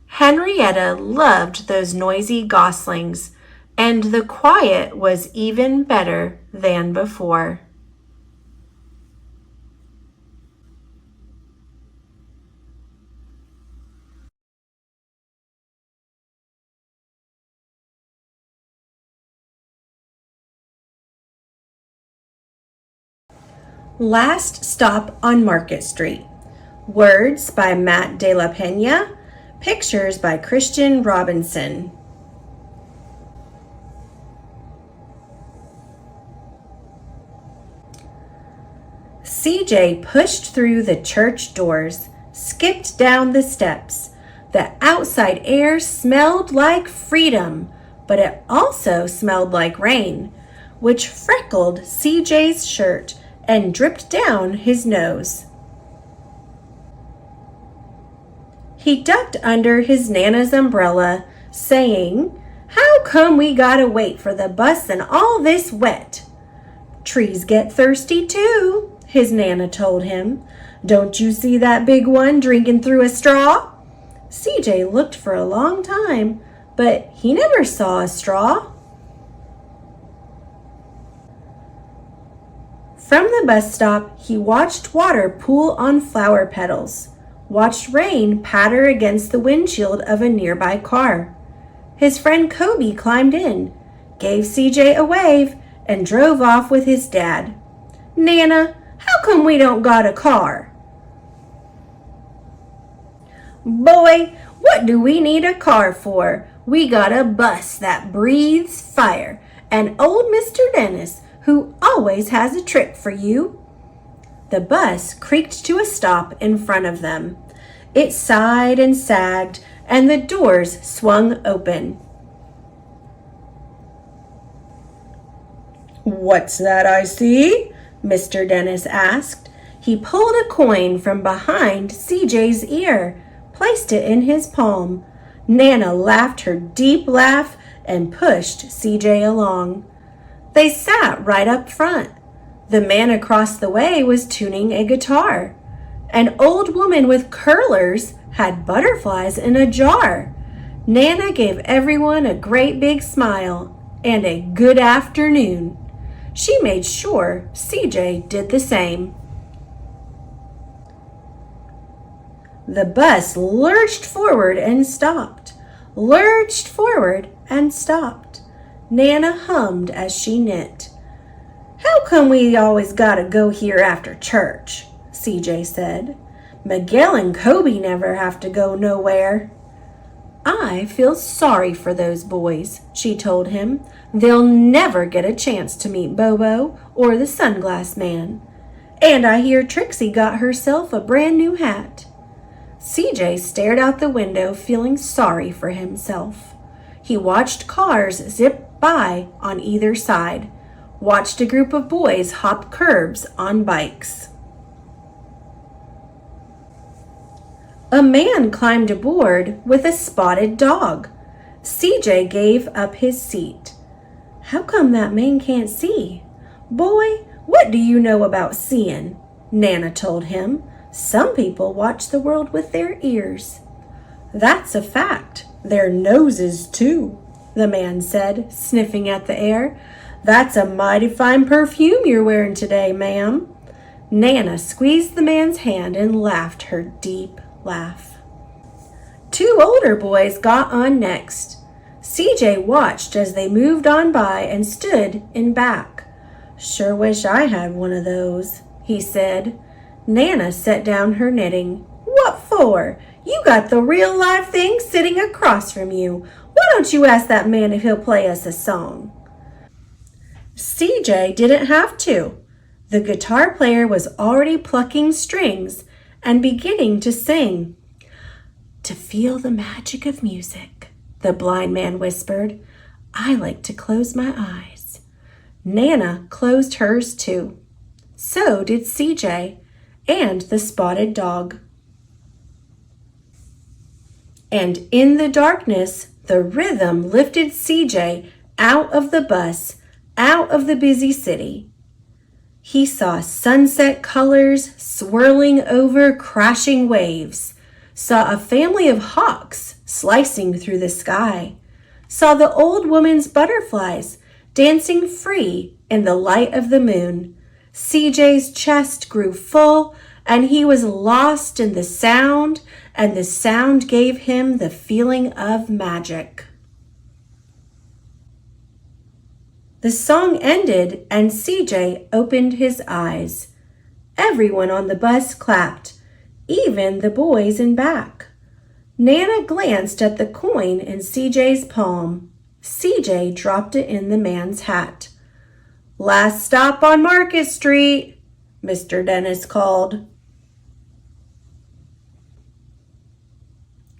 Henrietta loved those noisy goslings, and the quiet was even better than before. Last Stop on Market Street. Words by Matt De La Pena. Pictures by Christian Robinson. CJ pushed through the church doors, skipped down the steps. The outside air smelled like freedom, but it also smelled like rain, which freckled CJ's shirt and dripped down his nose. He ducked under his Nana's umbrella, saying, "How come we gotta wait for the bus in all this wet?" "Trees get thirsty too," his Nana told him. "Don't you see that big one drinking through a straw?" CJ looked for a long time, but he never saw a straw. From the bus stop, he watched water pool on flower petals, watched rain patter against the windshield of a nearby car. His friend Kobe climbed in, gave CJ a wave, and drove off with his dad. "Nana, how come we don't got a car?" "Boy, what do we need a car for? We got a bus that breathes fire, and old Mr. Dennis, who always has a trick for you." The bus creaked to a stop in front of them. It sighed and sagged, and the doors swung open. "What's that I see?" Mr. Dennis asked. He pulled a coin from behind CJ's ear, placed it in his palm. Nana laughed her deep laugh and pushed CJ along. They sat right up front. The man across the way was tuning a guitar. An old woman with curlers had butterflies in a jar. Nana gave everyone a great big smile and a good afternoon. She made sure CJ did the same. The bus lurched forward and stopped, lurched forward and stopped. Nana hummed as she knit. "How come we always gotta go here after church?" CJ said. "Miguel and Kobe never have to go nowhere." "I feel sorry for those boys," she told him. "They'll never get a chance to meet Bobo or the Sunglass Man. And I hear Trixie got herself a brand new hat." CJ stared out the window, feeling sorry for himself. He watched cars zip by on either side, watched a group of boys hop curbs on bikes. A man climbed aboard with a spotted dog. CJ gave up his seat. "How come that man can't see?" "Boy, what do you know about seeing?" Nana told him. "Some people watch the world with their ears." "That's a fact. Their noses, too," the man said, sniffing at the air. "That's a mighty fine perfume you're wearing today, ma'am." Nana squeezed the man's hand and laughed her deep laugh. Two older boys got on next. CJ watched as they moved on by and stood in back. "Sure wish I had one of those," he said. Nana set down her knitting. "What for? You got the real live thing sitting across from you. Why don't you ask that man if he'll play us a song?" CJ didn't have to. The guitar player was already plucking strings and beginning to sing. "To feel the magic of music," the blind man whispered, "I like to close my eyes." Nana closed hers too. So did CJ and the spotted dog. And in the darkness, the rhythm lifted CJ out of the bus, out of the busy city. He saw sunset colors swirling over crashing waves, saw a family of hawks slicing through the sky, saw the old woman's butterflies dancing free in the light of the moon. CJ's chest grew full, and he was lost in the sound, and the sound gave him the feeling of magic. The song ended, and CJ opened his eyes. Everyone on the bus clapped, even the boys in back. Nana glanced at the coin in CJ's palm. CJ dropped it in the man's hat. "Last stop on Market Street," Mr. Dennis called.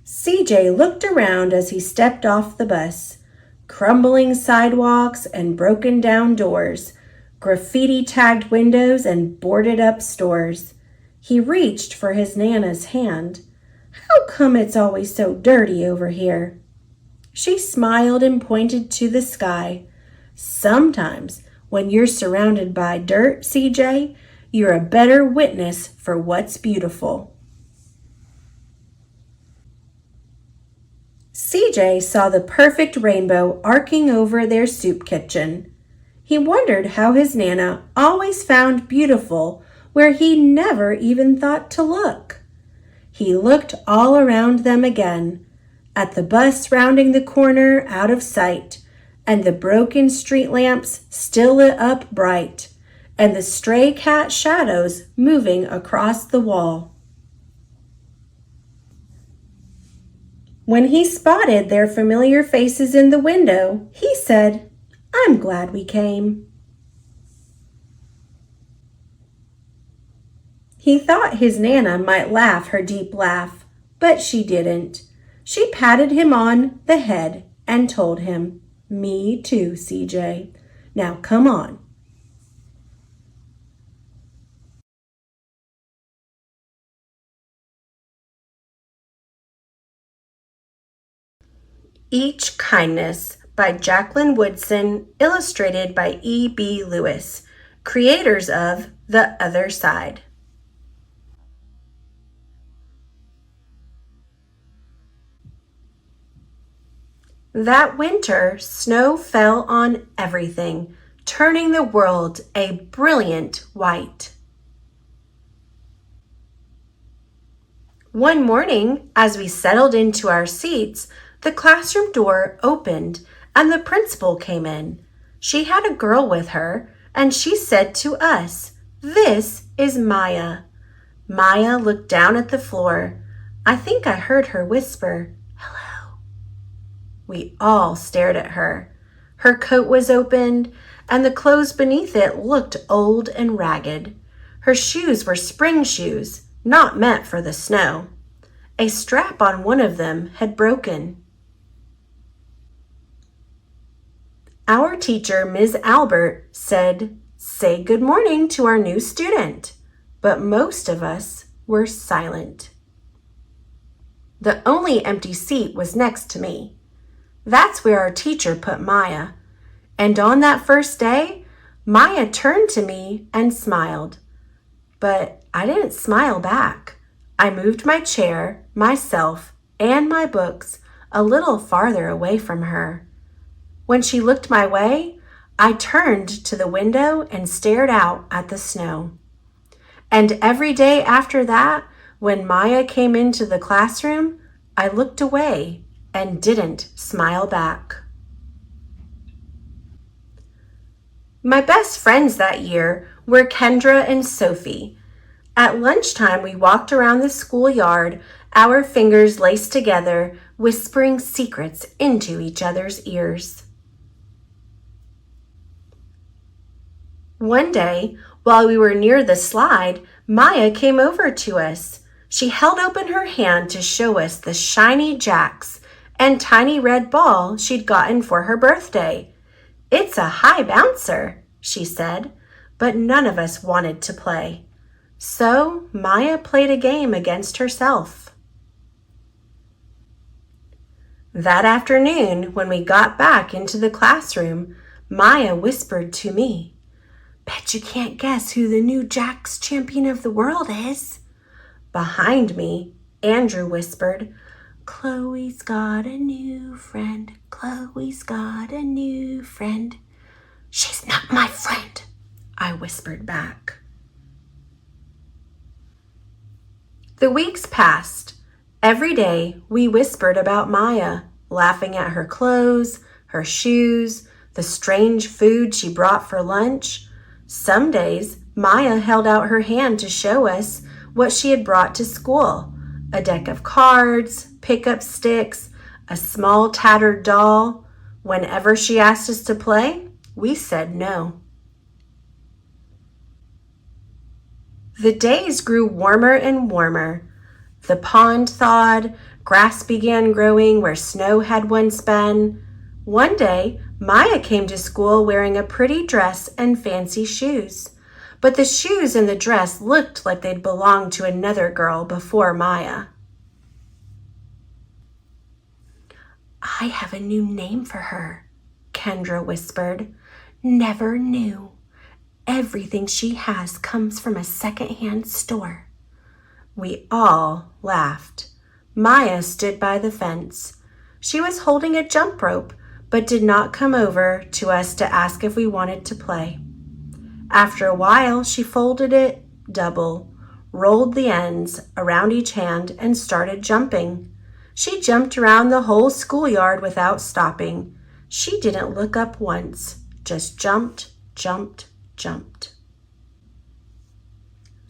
CJ looked around as he stepped off the bus. Crumbling sidewalks and broken down doors, graffiti-tagged windows and boarded-up stores. He reached for his Nana's hand. "How come it's always so dirty over here?" She smiled and pointed to the sky. "Sometimes, when you're surrounded by dirt, CJ, you're a better witness for what's beautiful." CJ saw the perfect rainbow arcing over their soup kitchen. He wondered how his Nana always found beautiful where he never even thought to look. He looked all around them again, at the bus rounding the corner out of sight, and the broken street lamps still lit up bright, and the stray cat shadows moving across the wall. When he spotted their familiar faces in the window, he said, "I'm glad we came." He thought his Nana might laugh her deep laugh, but she didn't. She patted him on the head and told him, "Me too, CJ. Now come on." Each Kindness by Jacqueline Woodson, illustrated by E.B. Lewis, creators of The Other Side. That winter, snow fell on everything, turning the world a brilliant white. One morning, as we settled into our seats, the classroom door opened and the principal came in. She had a girl with her, and she said to us, "This is Maya." Maya looked down at the floor. I think I heard her whisper, "Hello." We all stared at her. Her coat was opened, and the clothes beneath it looked old and ragged. Her shoes were spring shoes, not meant for the snow. A strap on one of them had broken. Our teacher, Ms. Albert, said, "Say good morning to our new student," but most of us were silent. The only empty seat was next to me. That's where our teacher put Maya. And on that first day, Maya turned to me and smiled. But I didn't smile back. I moved my chair, myself, and my books a little farther away from her. When she looked my way, I turned to the window and stared out at the snow. And every day after that, when Maya came into the classroom, I looked away and didn't smile back. My best friends that year were Kendra and Sophie. At lunchtime, we walked around the schoolyard, our fingers laced together, whispering secrets into each other's ears. One day, while we were near the slide, Maya came over to us. She held open her hand to show us the shiny jacks and tiny red ball she'd gotten for her birthday. "It's a high bouncer," she said, but none of us wanted to play. So Maya played a game against herself. That afternoon, when we got back into the classroom, Maya whispered to me, "Bet you can't guess who the new Jacks champion of the world is." Behind me, Andrew whispered, "Chloe's got a new friend. Chloe's got a new friend." "She's not my friend," I whispered back. The weeks passed. Every day we whispered about Maya, laughing at her clothes, her shoes, the strange food she brought for lunch. Some days Maya held out her hand to show us what she had brought to school: a deck of cards, pickup sticks, a small tattered doll. Whenever she asked us to play, we said no. The days grew warmer and warmer. The pond thawed, grass began growing where snow had once been. One day, Maya came to school wearing a pretty dress and fancy shoes. But the shoes and the dress looked like they'd belonged to another girl before Maya. "I have a new name for her," Kendra whispered. "Never knew. Everything she has comes from a second-hand store." We all laughed. Maya stood by the fence. She was holding a jump rope, but did not come over to us to ask if we wanted to play. After a while, she folded it double, rolled the ends around each hand, and started jumping. She jumped around the whole schoolyard without stopping. She didn't look up once, just jumped, jumped, jumped.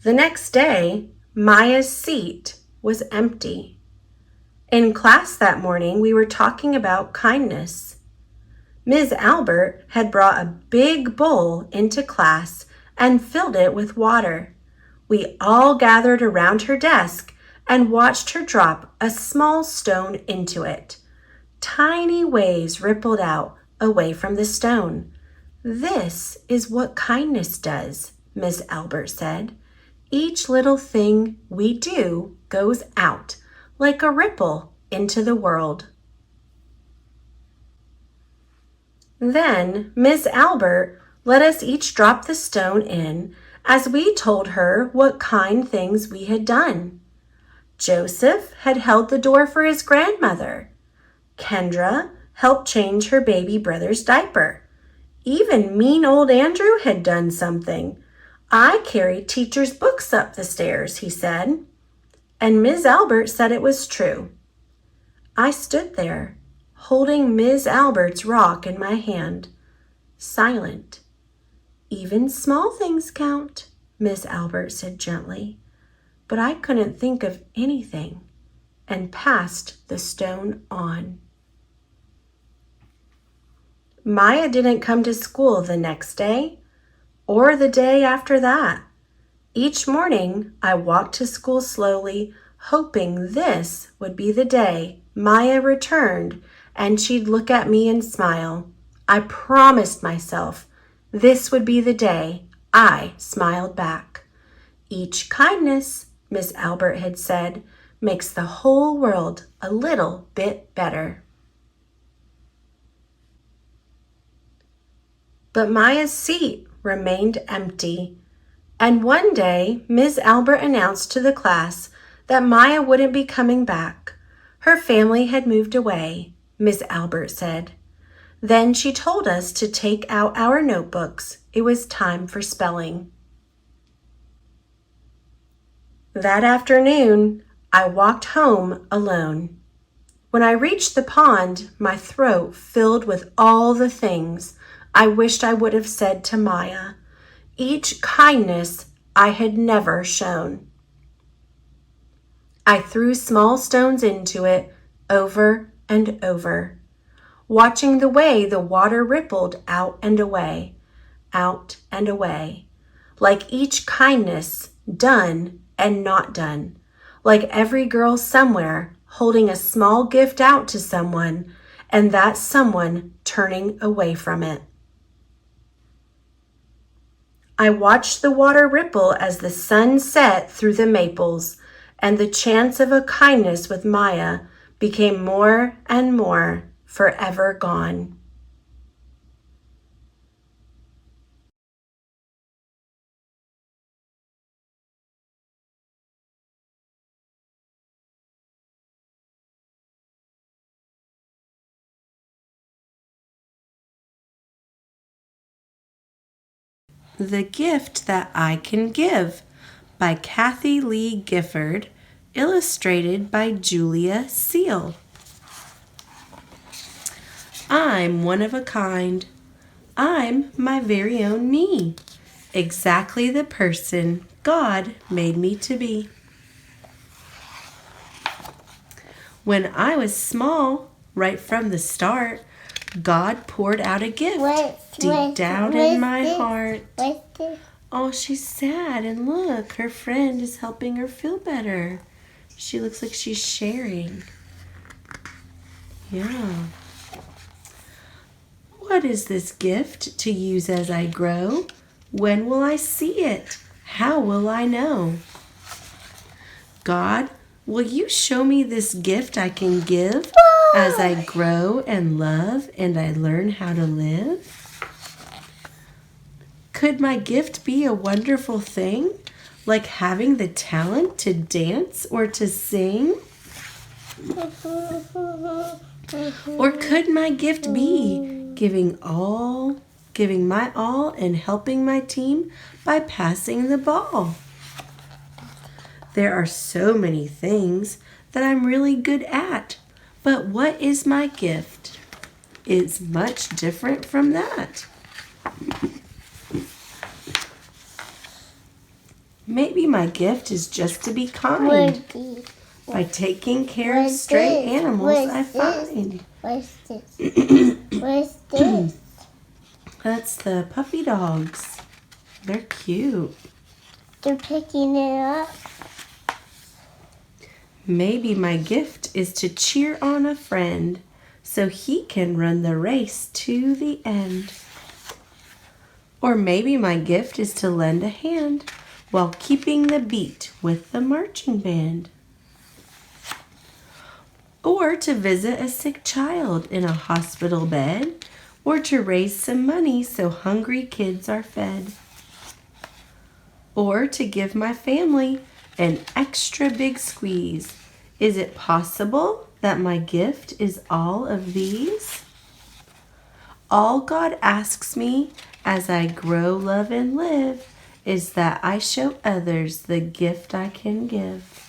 The next day, Maya's seat was empty. In class that morning, we were talking about kindness. Ms. Albert had brought a big bowl into class and filled it with water. We all gathered around her desk and watched her drop a small stone into it. Tiny waves rippled out away from the stone. "This is what kindness does," Ms. Albert said. "Each little thing we do goes out like a ripple into the world." Then Ms. Albert let us each drop the stone in as we told her what kind things we had done. Joseph had held the door for his grandmother. Kendra helped change her baby brother's diaper. Even mean old Andrew had done something. "I carried teacher's books up the stairs," he said. And Ms. Albert said it was true. I stood there, holding Ms. Albert's rock in my hand, silent. "Even small things count," Ms. Albert said gently. But I couldn't think of anything and passed the stone on. Maya didn't come to school the next day or the day after that. Each morning, I walked to school slowly, hoping this would be the day Maya returned and she'd look at me and smile. I promised myself this would be the day I smiled back. "Each kindness," Miss Albert had said, "makes the whole world a little bit better." But Maya's seat remained empty. And one day, Ms. Albert announced to the class that Maya wouldn't be coming back. Her family had moved away, Ms. Albert said. Then she told us to take out our notebooks. It was time for spelling. That afternoon, I walked home alone. When I reached the pond, my throat filled with all the things I wished I would have said to Maya. Each kindness I had never shown. I threw small stones into it over and over, watching the way the water rippled out and away, like each kindness done and not done, like every girl somewhere holding a small gift out to someone and that someone turning away from it. I watched the water ripple as the sun set through the maples, and the chance of a kindness with Maya became more and more forever gone. The Gift That I Can Give by Kathy Lee Gifford, illustrated by Julia Seal. I'm one of a kind. I'm my very own me. exactly the person God made me to be. When I was small, right from the start, God poured out a gift deep down in my heart. Oh, she's sad, and look, her friend is helping her feel better. She looks like she's sharing. Yeah. What is this gift to use as I grow? When will I see it? How will I know? God, will you show me this gift I can give as I grow and love and I learn how to live? Could my gift be a wonderful thing, like having the talent to dance or to sing? Or could my gift be giving my all and helping my team by passing the ball? There are so many things that I'm really good at, but what is my gift? It's much different from that. Maybe my gift is just to be kind. By taking care of stray animals I find. What's this? What's this? That's the puppy dogs. They're cute. They're picking it up. Maybe my gift is to cheer on a friend so he can run the race to the end. Or maybe my gift is to lend a hand while keeping the beat with the marching band. Or to visit a sick child in a hospital bed, or to raise some money so hungry kids are fed. Or to give my family an extra big squeeze. Is it possible that my gift is all of these? All God asks me as I grow, love, and live is that I show others the gift I can give.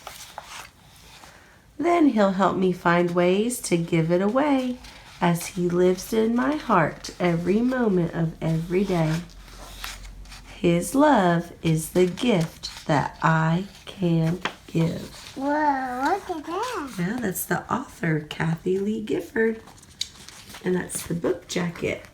Then He'll help me find ways to give it away as He lives in my heart every moment of every day. His love is the gift that I can give. Whoa, look at that. Yeah, that's the author, Kathy Lee Gifford. And that's the book jacket.